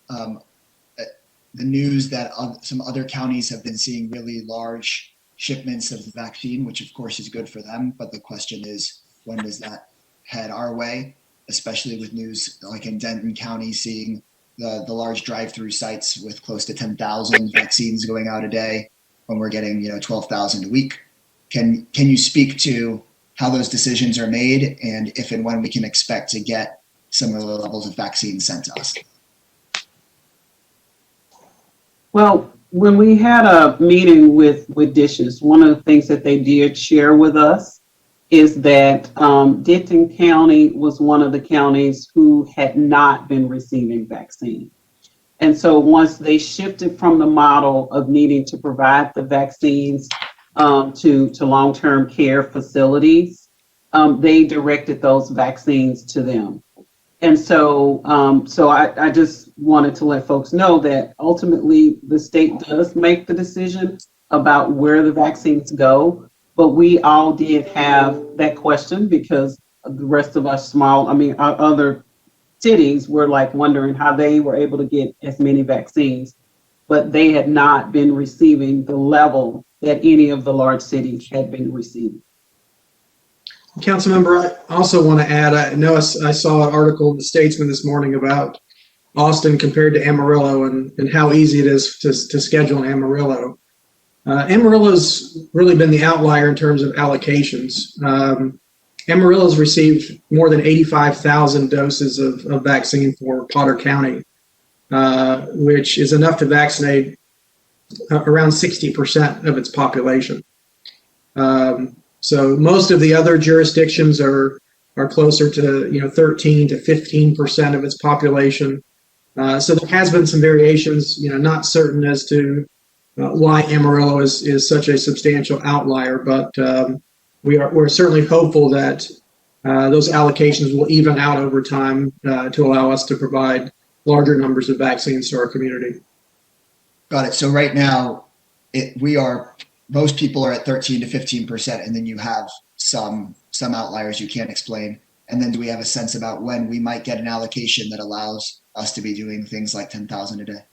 Speaker 11: the news that some other counties have been seeing really large shipments of the vaccine, which of course is good for them. But the question is, when does that head our way, especially with news like in Denton County seeing the large drive-through sites with close to 10,000 vaccines going out a day when we're getting 12,000 a week. Can you speak to how those decisions are made and if and when we can expect to get similar levels of vaccines sent to us?
Speaker 4: Well, when we had a meeting with Dishes, one of the things that they did share with us is that Denton County was one of the counties who had not been receiving vaccine. And so once they shifted from the model of needing to provide the vaccines to long-term care facilities, they directed those vaccines to them. And so I just wanted to let folks know that ultimately the state does make the decision about where the vaccines go, but we all did have that question because the rest of us our other cities were like wondering how they were able to get as many vaccines, but they had not been receiving the level that any of the large cities had been receiving.
Speaker 3: Councilmember, I also want to add, I know I saw an article in the Statesman this morning about Austin compared to Amarillo and how easy it is to schedule in Amarillo. Amarillo's really been the outlier in terms of allocations. Amarillo's received more than 85,000 doses of vaccine for Potter County, which is enough to vaccinate around 60% of its population. So most of the other jurisdictions are closer to 13 to 15% of its population. So there has been some variations. Not certain as to why Amarillo is such a substantial outlier, but we're certainly hopeful that those allocations will even out over time to allow us to provide larger numbers of vaccines to our community.
Speaker 11: Got it. So right now, most people are at 13 to 15%, and then you have some outliers you can't explain. And then do we have a sense about when we might get an allocation that allows us to be doing things like 10,000 a day?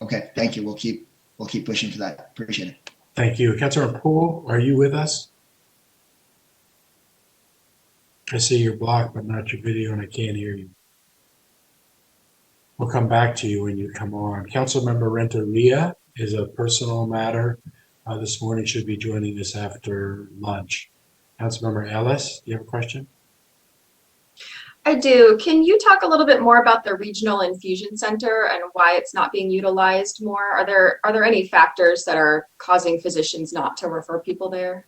Speaker 11: Okay, thank you. We'll keep pushing for that. Appreciate it.
Speaker 1: Thank you. Councilor Poole, are you with us? I see your block, but not your video, and I can't hear you. We'll come back to you when you come on. Councilmember Renteria is a personal matter this morning, should be joining us after lunch. Councilmember Ellis, do you have a question?
Speaker 9: I do. Can you talk a little bit more about the regional infusion center and why it's not being utilized more? Are there any factors that are causing physicians not to refer people there?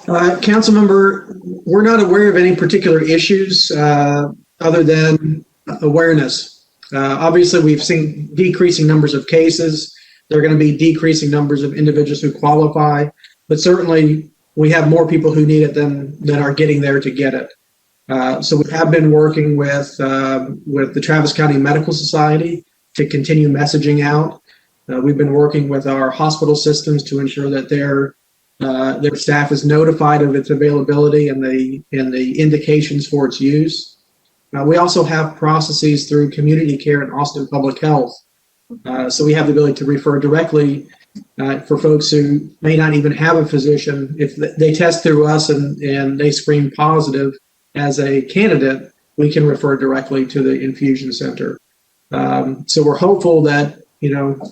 Speaker 3: Councilmember, we're not aware of any particular issues other than awareness. Obviously, we've seen decreasing numbers of cases. There are going to be decreasing numbers of individuals who qualify, but certainly we have more people who need it than are getting there to get it. So we have been working with the Travis County Medical Society to continue messaging out. We've been working with our hospital systems to ensure that their staff is notified of its availability and the indications for its use. We also have processes through community care and Austin Public Health. So we have the ability to refer directly for folks who may not even have a physician. If they test through us and they screen positive as a candidate, we can refer directly to the infusion center. So we're hopeful that,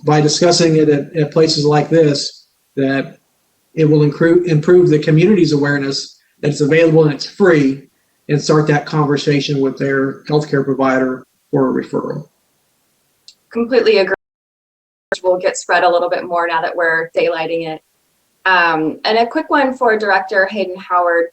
Speaker 3: by discussing it at places like this, that it will improve the community's awareness that it's available and it's free, and start that conversation with their healthcare provider for a referral.
Speaker 9: Completely agree. Will get spread a little bit more now that we're daylighting it. And a quick one for Director Hayden Howard.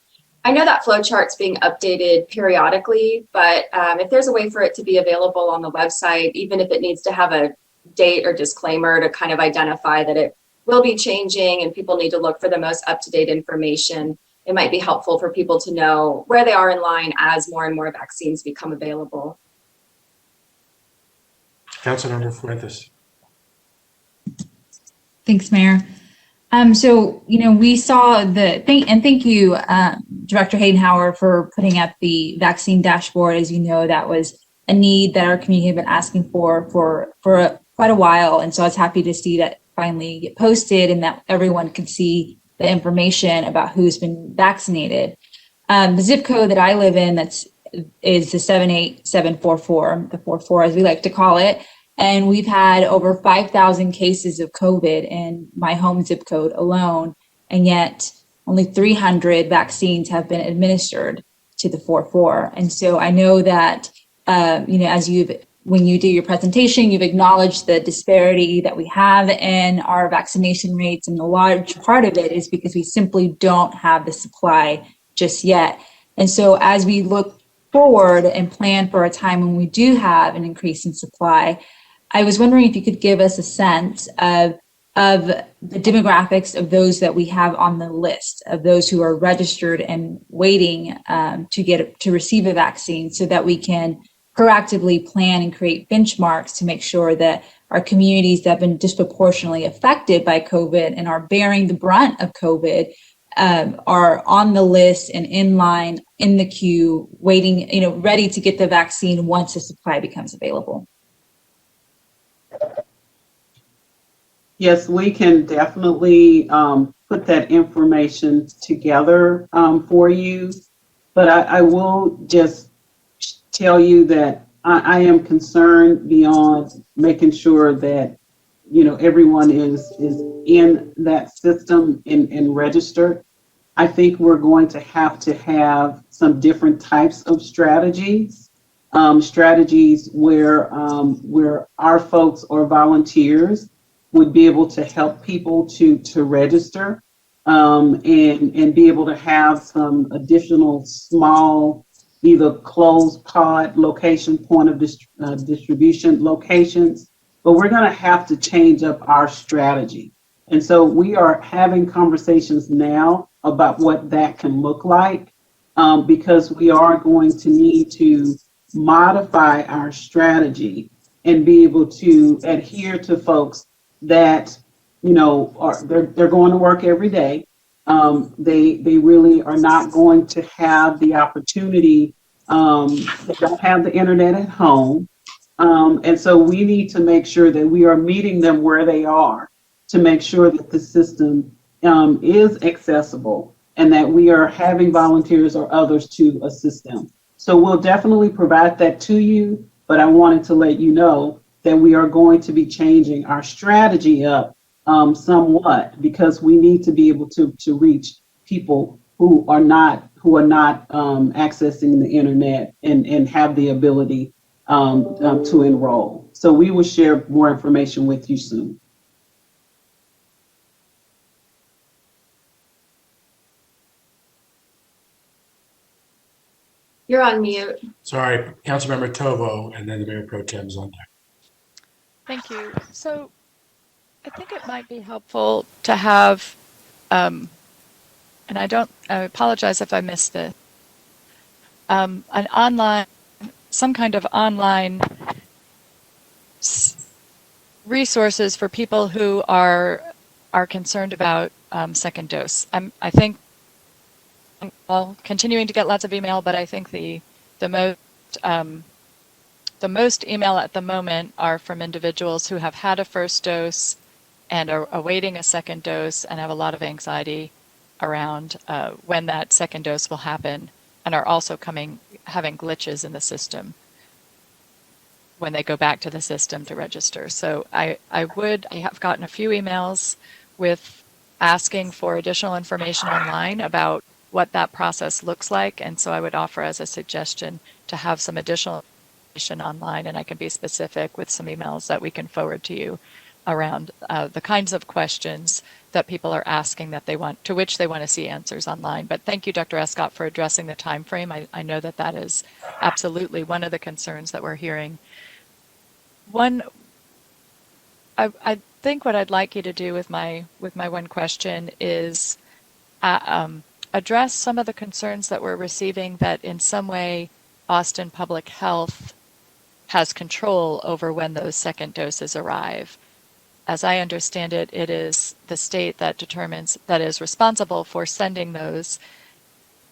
Speaker 9: I know that flow chart's being updated periodically, but if there's a way for it to be available on the website, even if it needs to have a date or disclaimer to kind of identify that it will be changing and people need to look for the most up-to-date information, it might be helpful for people to know where they are in line as more and more vaccines become available.
Speaker 1: Councilmember Fuentes.
Speaker 12: Thanks, Mayor. We saw thank you, Director Hayden Howard, for putting up the vaccine dashboard. As you know, that was a need that our community had been asking for quite a while. And so I was happy to see that finally get posted and that everyone could see the information about who's been vaccinated. The zip code that I live in is the 78744, the 44 as we like to call it. And we've had over 5,000 cases of COVID in my home zip code alone. And yet only 300 vaccines have been administered to the 44. And so I know that, when you do your presentation, you've acknowledged the disparity that we have in our vaccination rates. And a large part of it is because we simply don't have the supply just yet. And so as we look forward and plan for a time when we do have an increase in supply, I was wondering if you could give us a sense of the demographics of those that we have on the list, of those who are registered and waiting to receive a vaccine, so that we can proactively plan and create benchmarks to make sure that our communities that have been disproportionately affected by COVID and are bearing the brunt of COVID are on the list and in line, in the queue, waiting, ready to get the vaccine once the supply becomes available.
Speaker 4: Yes, we can definitely put that information together for you. But I will just tell you that I am concerned beyond making sure that, everyone is in that system and registered. I think we're going to have some different types of strategies where our folks or volunteers would be able to help people to register and be able to have some additional small, either closed pod location, point of distribution locations. But we're going to have to change up our strategy. And so we are having conversations now about what that can look like, because we are going to need to modify our strategy and be able to adhere to folks that, they're going to work every day. They really are not going to have the opportunity. They don't have the internet at home. And so we need to make sure that we are meeting them where they are to make sure that the system is accessible and that we are having volunteers or others to assist them. So we'll definitely provide that to you, but I wanted to let you know that we are going to be changing our strategy up somewhat, because we need to be able to reach people who are not accessing the internet and have the ability to enroll. So we will share more information with you soon.
Speaker 9: You're on mute.
Speaker 1: Sorry, Councilmember Tovo, and then the Mayor Pro Tem's on deck.
Speaker 6: Thank you. So I think it might be helpful to have, and I apologize if I missed it, an online, some kind of online resources for people who are concerned about second dose. I think well, continuing to get lots of email, but I think the most email at the moment are from individuals who have had a first dose and are awaiting a second dose and have a lot of anxiety around when that second dose will happen, and are also having glitches in the system when they go back to the system to register. So I have gotten a few emails with asking for additional information online about what that process looks like, and so I would offer as a suggestion to have some additional information online, and I can be specific with some emails that we can forward to you around the kinds of questions that people are asking to which they want to see answers online. But thank you, Dr. Escott, for addressing the time frame. I know that is absolutely one of the concerns that we're hearing. I think what I'd like you to do with my one question is address some of the concerns that we're receiving that in some way Austin Public Health has control over when those second doses arrive. As I understand it, it is the state that is responsible for sending those.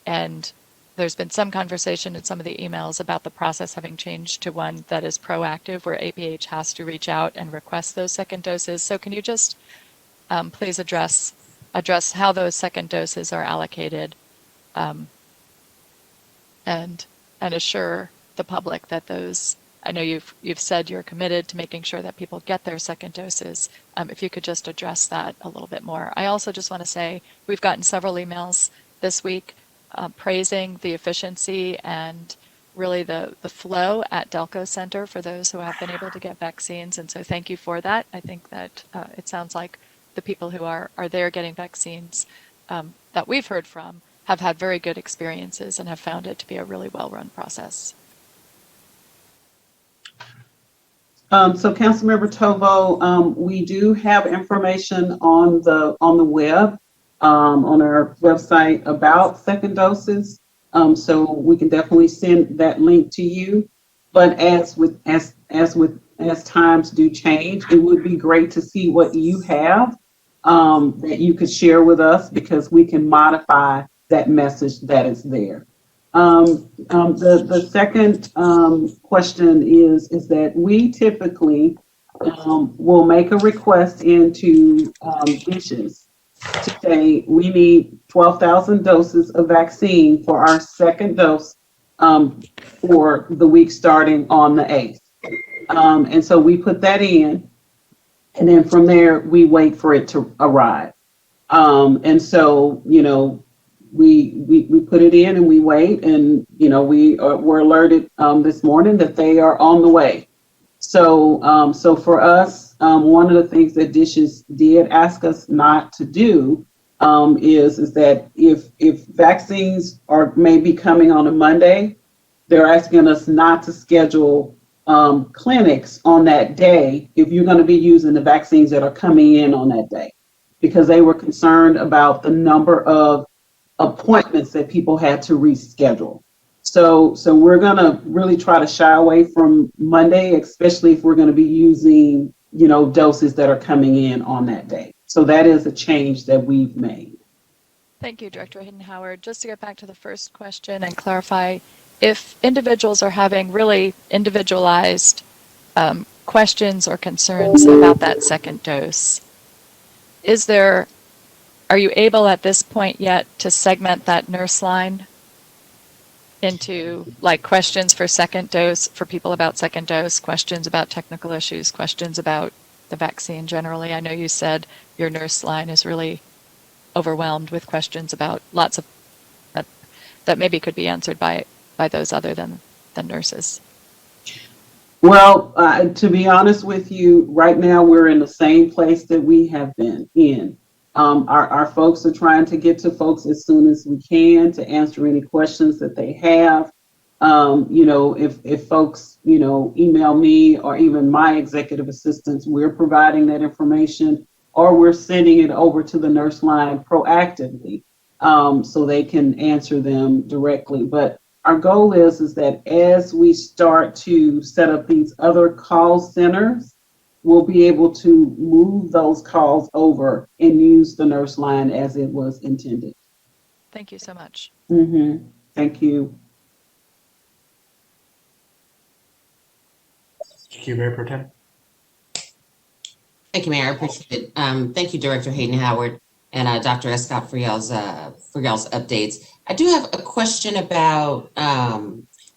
Speaker 6: And there's been some conversation in some of the emails about the process having changed to one that is proactive, where APH has to reach out and request those second doses. So can you just please address how those second doses are allocated, and assure the public that those, I know you've said you're committed to making sure that people get their second doses. If you could just address that a little bit more. I also just want to say we've gotten several emails this week praising the efficiency and really the flow at Delco Center for those who have been able to get vaccines. And so thank you for that. I think that it sounds like the people who are there getting vaccines that we've heard from have had very good experiences and have found it to be a really well-run process.
Speaker 4: So Councilmember Tovo, we do have information on the web, on our website about second doses. So we can definitely send that link to you. But as times do change, it would be great to see what you have that you could share with us, because we can modify that message that is there. The second question is that we typically will make a request into dishes to say we need 12,000 doses of vaccine for our second dose for the week starting on the 8th. And so we put that in, and then from there we wait for it to arrive. And so, we put it in and we wait, and we're alerted this morning that they are on the way. So for us, one of the things that Dishes did ask us not to do is that if vaccines are maybe coming on a Monday, they're asking us not to schedule clinics on that day if you're going to be using the vaccines that are coming in on that day, because they were concerned about the number of appointments that people had to reschedule. So we're going to really try to shy away from Monday, especially if we're going to be using, doses that are coming in on that day. So that is a change that we've made.
Speaker 6: Thank you, Director Hayden-Howard. Just to get back to the first question and clarify, if individuals are having really individualized questions or concerns about that second dose, are you able at this point yet to segment that nurse line into questions for second dose, for people about second dose, questions about technical issues, questions about the vaccine generally? I know you said your nurse line is really overwhelmed with questions about lots of that maybe could be answered by those other than nurses.
Speaker 4: Well, to be honest with you, right now we're in the same place that we have been in. Our folks are trying to get to folks as soon as we can to answer any questions that they have. If folks, email me or even my executive assistants, we're providing that information, or we're sending it over to the nurse line proactively, so they can answer them directly. But our goal is that as we start to set up these other call centers, we'll be able to move those calls over and use the nurse line as it was intended.
Speaker 6: Thank you so much.
Speaker 4: Thank you.
Speaker 1: Thank you, Mayor Pro Tem.
Speaker 10: Thank you, Mayor. I appreciate it. Thank you, Director Hayden Howard and Dr. Escott for y'all's updates. I do have a question about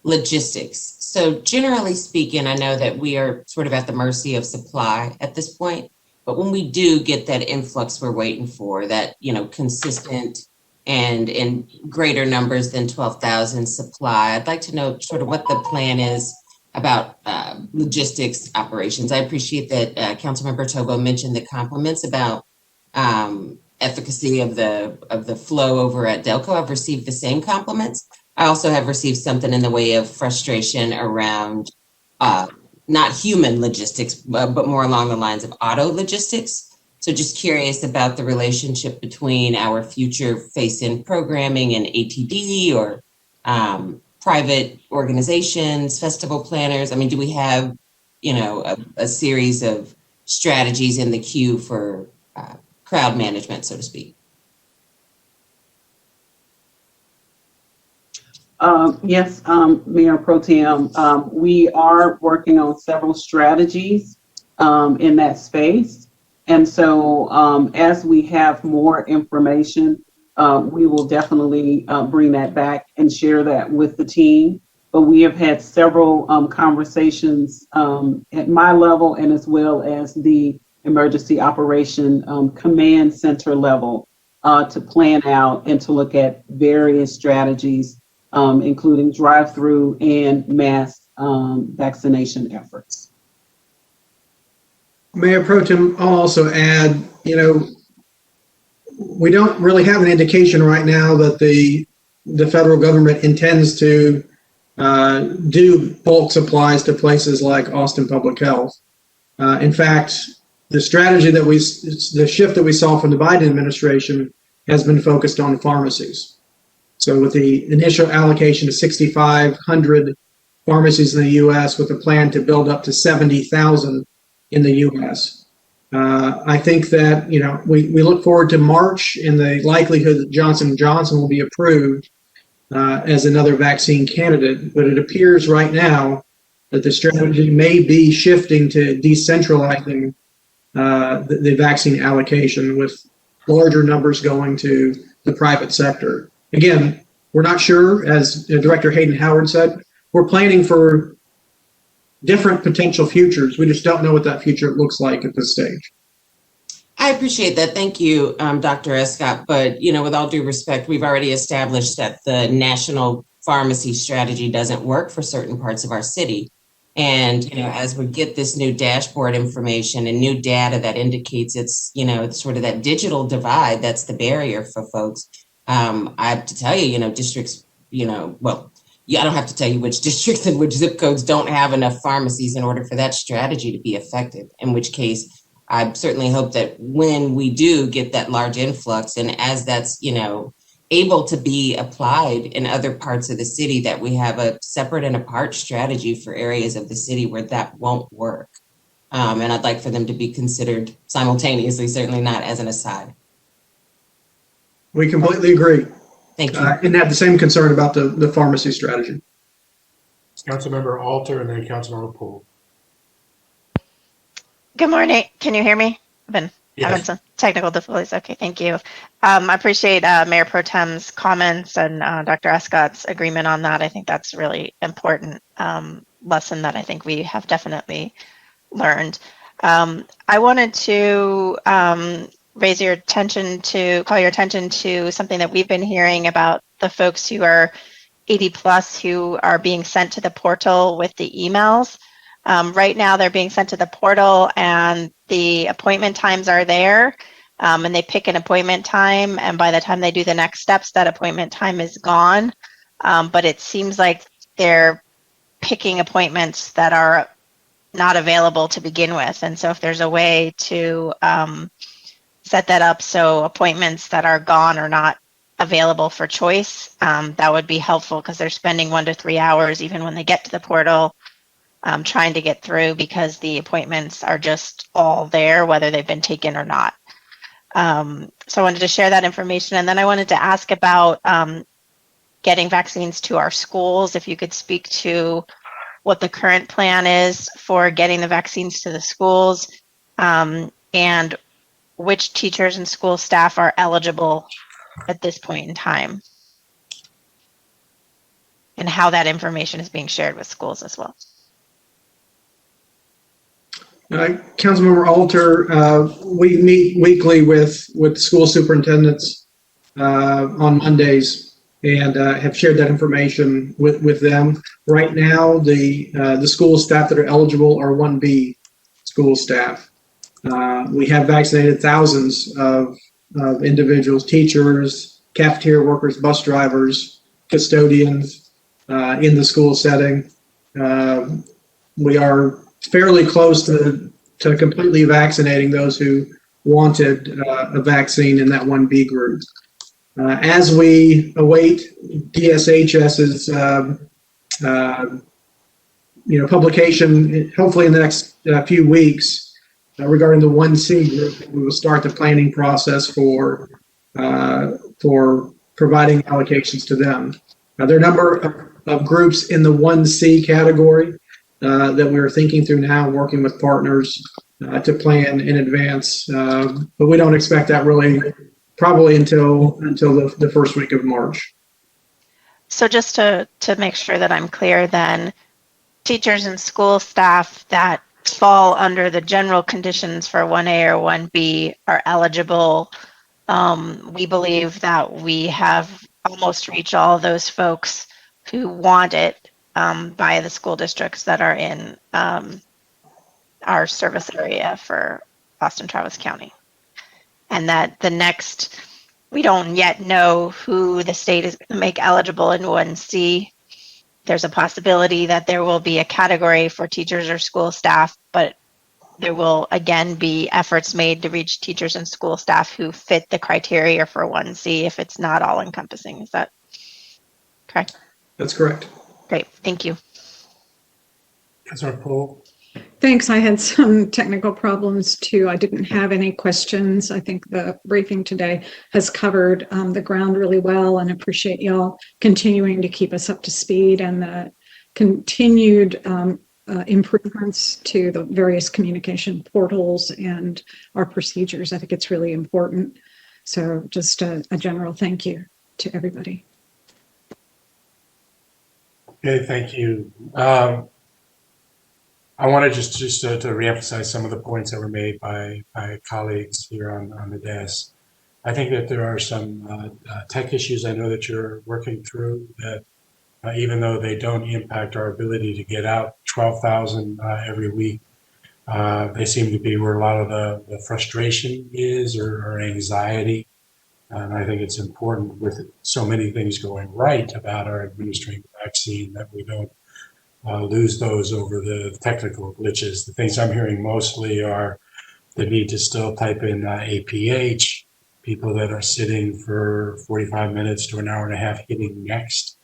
Speaker 10: logistics. So generally speaking, I know that we are sort of at the mercy of supply at this point, but when we do get that influx we're waiting for, that, consistent and in greater numbers than 12,000 supply, I'd like to know sort of what the plan is about logistics operations. I appreciate that Councilmember Tobo mentioned the compliments about efficacy of the flow over at Delco. I've received the same compliments. I also have received something in the way of frustration around not human logistics, but more along the lines of auto logistics. So just curious about the relationship between our future face-in programming and ATD or private organizations, festival planners. I mean, do we have, a series of strategies in the queue for crowd management, so to speak?
Speaker 4: Yes, Mayor Pro Tem, we are working on several strategies in that space. And so as we have more information, we will definitely bring that back and share that with the team. But we have had several conversations at my level and as well as the emergency operation command center level to plan out and to look at various strategies, including drive-through and mass vaccination efforts.
Speaker 3: Mayor Pro Tem, I'll also add, we don't really have an indication right now that the federal government intends to do bulk supplies to places like Austin Public Health. In fact, the strategy the shift that we saw from the Biden administration has been focused on pharmacies. So with the initial allocation of 6,500 pharmacies in the U.S. with a plan to build up to 70,000 in the U.S. I think that, we look forward to March and the likelihood that Johnson & Johnson will be approved as another vaccine candidate. But it appears right now that the strategy may be shifting to decentralizing the vaccine allocation with larger numbers going to the private sector. Again, we're not sure, as Director Hayden Howard said, we're planning for different potential futures. We just don't know what that future looks like at this stage.
Speaker 10: I appreciate that. Thank you, Dr. Escott. But, with all due respect, we've already established that the national pharmacy strategy doesn't work for certain parts of our city. And, as we get this new dashboard information and new data that indicates it's sort of that digital divide, that's the barrier for folks. I have to tell you, districts, I don't have to tell you which districts and which zip codes don't have enough pharmacies in order for that strategy to be effective, in which case I certainly hope that when we do get that large influx and as that's, able to be applied in other parts of the city, that we have a separate and apart strategy for areas of the city where that won't work. And I'd like for them to be considered simultaneously, certainly not as an aside.
Speaker 3: We completely agree.
Speaker 10: Thank you.
Speaker 3: And have the same concern about the pharmacy strategy.
Speaker 1: Councilmember Alter and then Councilmember Poole.
Speaker 13: Good morning. Can you hear me? I've been having some technical difficulties. Okay, thank you. I appreciate Mayor Pro Tem's comments and Dr. Escott's agreement on that. I think that's really important lesson that I think we have definitely learned. I wanted to call your attention to something that we've been hearing about the folks who are 80 plus who are being sent to the portal with the emails. Right now, they're being sent to the portal and the appointment times are there. And they pick an appointment time, and by the time they do the next steps, that appointment time is gone. But it seems like they're picking appointments that are not available to begin with. And so if there's a way to set that up so appointments that are gone are not available for choice, that would be helpful because they're spending 1 to 3 hours even when they get to the portal trying to get through because the appointments are just all there, whether they've been taken or not. So I wanted to share that information. And then I wanted to ask about getting vaccines to our schools. If you could speak to what the current plan is for getting the vaccines to the schools, and which teachers and school staff are eligible at this point in time, and how that information is being shared with schools as well.
Speaker 3: Councilmember Alter, we meet weekly with school superintendents on Mondays and have shared that information with them. Right now, the school staff that are eligible are 1B school staff. We have vaccinated thousands of individuals, teachers, cafeteria workers, bus drivers, custodians in the school setting. We are fairly close to completely vaccinating those who wanted a vaccine in that 1B group. As we await DSHS's publication, hopefully in the next few weeks, regarding the 1C group, we will start the planning process for providing allocations to them. There are a number of groups in the 1C category that we're thinking through now, working with partners to plan in advance. But we don't expect that really probably until the first week of March.
Speaker 13: So just to make sure that I'm clear then, teachers and school staff that fall under the general conditions for 1A or 1B are eligible. We believe that we have almost reached all of those folks who want it by the school districts that are in our service area for Austin Travis County. And that the next, we don't yet know who the state is going to make eligible in 1C. There's a possibility that there will be a category for teachers or school staff, but there will again be efforts made to reach teachers and school staff who fit the criteria for 1C if it's not all encompassing. Is that correct?
Speaker 3: That's correct.
Speaker 13: Great, thank you.
Speaker 1: Councilor Poole.
Speaker 14: Thanks. I had some technical problems too. I didn't have any questions. I think the briefing today has covered the ground really well, and appreciate y'all continuing to keep us up to speed and the continued improvements to the various communication portals and our procedures. I think it's really important. So just a general thank you to everybody.
Speaker 1: Okay, thank you. I want to just to reemphasize some of the points that were made by colleagues here on the desk. I think that there are some tech issues I know that you're working through that even though they don't impact our ability to get out 12,000 every week, they seem to be where a lot of the frustration is or anxiety. And I think it's important with so many things going right about our administering the vaccine that we don't lose those over the technical glitches. The things I'm hearing mostly are the need to still type in APH, people that are sitting for 45 minutes to an hour and a half hitting next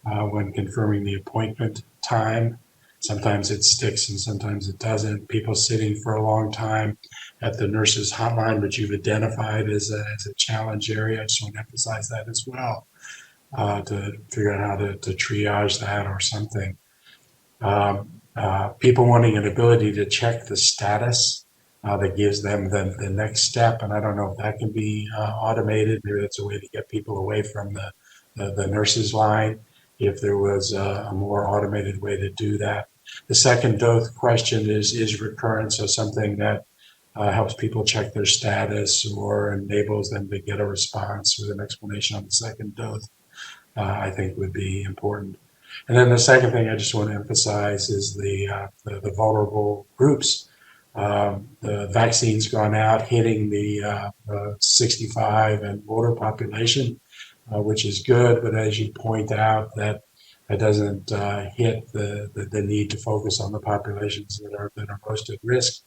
Speaker 1: when confirming the appointment time. Sometimes it sticks and sometimes it doesn't. People sitting for a long time at the nurse's hotline, which you've identified as a challenge area. I just want to emphasize that as well, to figure out how to triage that or something. People wanting an ability to check the status that gives them the next step. And I don't know if that can be automated. Maybe that's a way to get people away from the nurse's line if there was a more automated way to do that. The second dose question is recurrent, so something that helps people check their status or enables them to get a response with an explanation on the second dose, I think would be important. And then the second thing I just want to emphasize is the vulnerable groups. The vaccine's gone out, hitting the 65 and older population, which is good. But as you point out, that doesn't hit the need to focus on the populations that are most at risk.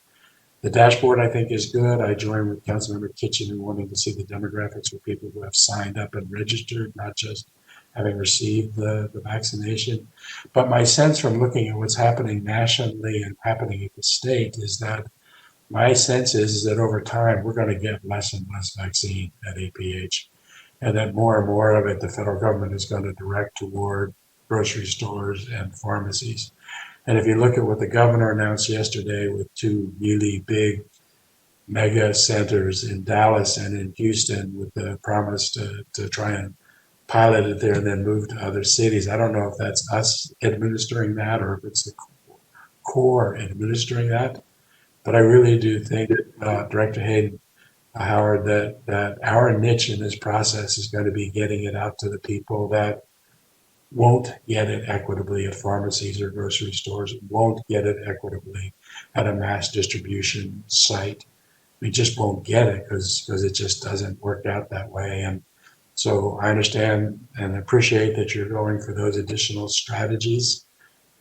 Speaker 1: The dashboard, I think, is good. I join with Councilmember Kitchen in wanting to see the demographics of people who have signed up and registered, not just having received the vaccination. But my sense from looking at what's happening nationally and happening at the state is that my sense is that over time, we're going to get less and less vaccine at APH, and that more and more of it, the federal government is going to direct toward grocery stores and pharmacies. And if you look at what the governor announced yesterday with two really big mega centers in Dallas and in Houston with the promise to try and pilot it there and then move to other cities, I don't know if that's us administering that or if it's the core administering that. But I really do think, Director Hayden Howard, that our niche in this process is going to be getting it out to the people that won't get it equitably at pharmacies or grocery stores, won't get it equitably at a mass distribution site. We just won't get it because it just doesn't work out that way. And so I understand and appreciate that you're going for those additional strategies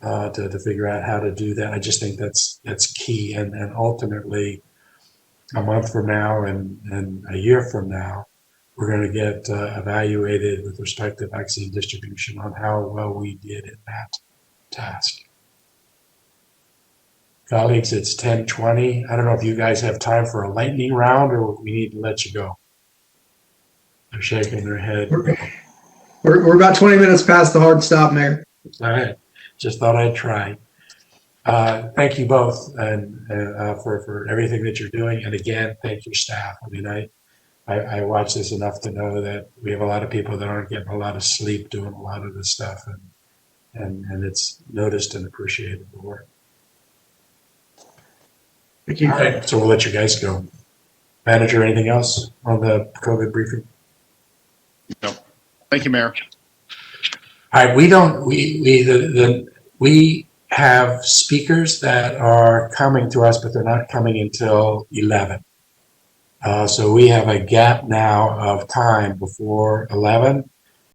Speaker 1: to figure out how to do that. I just think that's key. And ultimately, a month from now and a year from now, we're going to get evaluated with respect to vaccine distribution on how well we did in that task. Colleagues, it's 10:20. I don't know if you guys have time for a lightning round or we need to let you go. They're shaking their head.
Speaker 3: We're about 20 minutes past the hard stop, Mayor.
Speaker 1: All right. Just thought I'd try. Thank you both and for everything that you're doing. And again, thank your staff. I mean, I watch this enough to know that we have a lot of people that aren't getting a lot of sleep doing a lot of this stuff, and it's noticed and appreciated the work.
Speaker 3: Thank you.
Speaker 1: All right, so we'll let you guys go. Manager, anything else on the COVID briefing?
Speaker 2: No. Thank you, Mayor.
Speaker 1: All right, we have speakers that are coming to us, but they're not coming until 11. So we have a gap now of time before 11.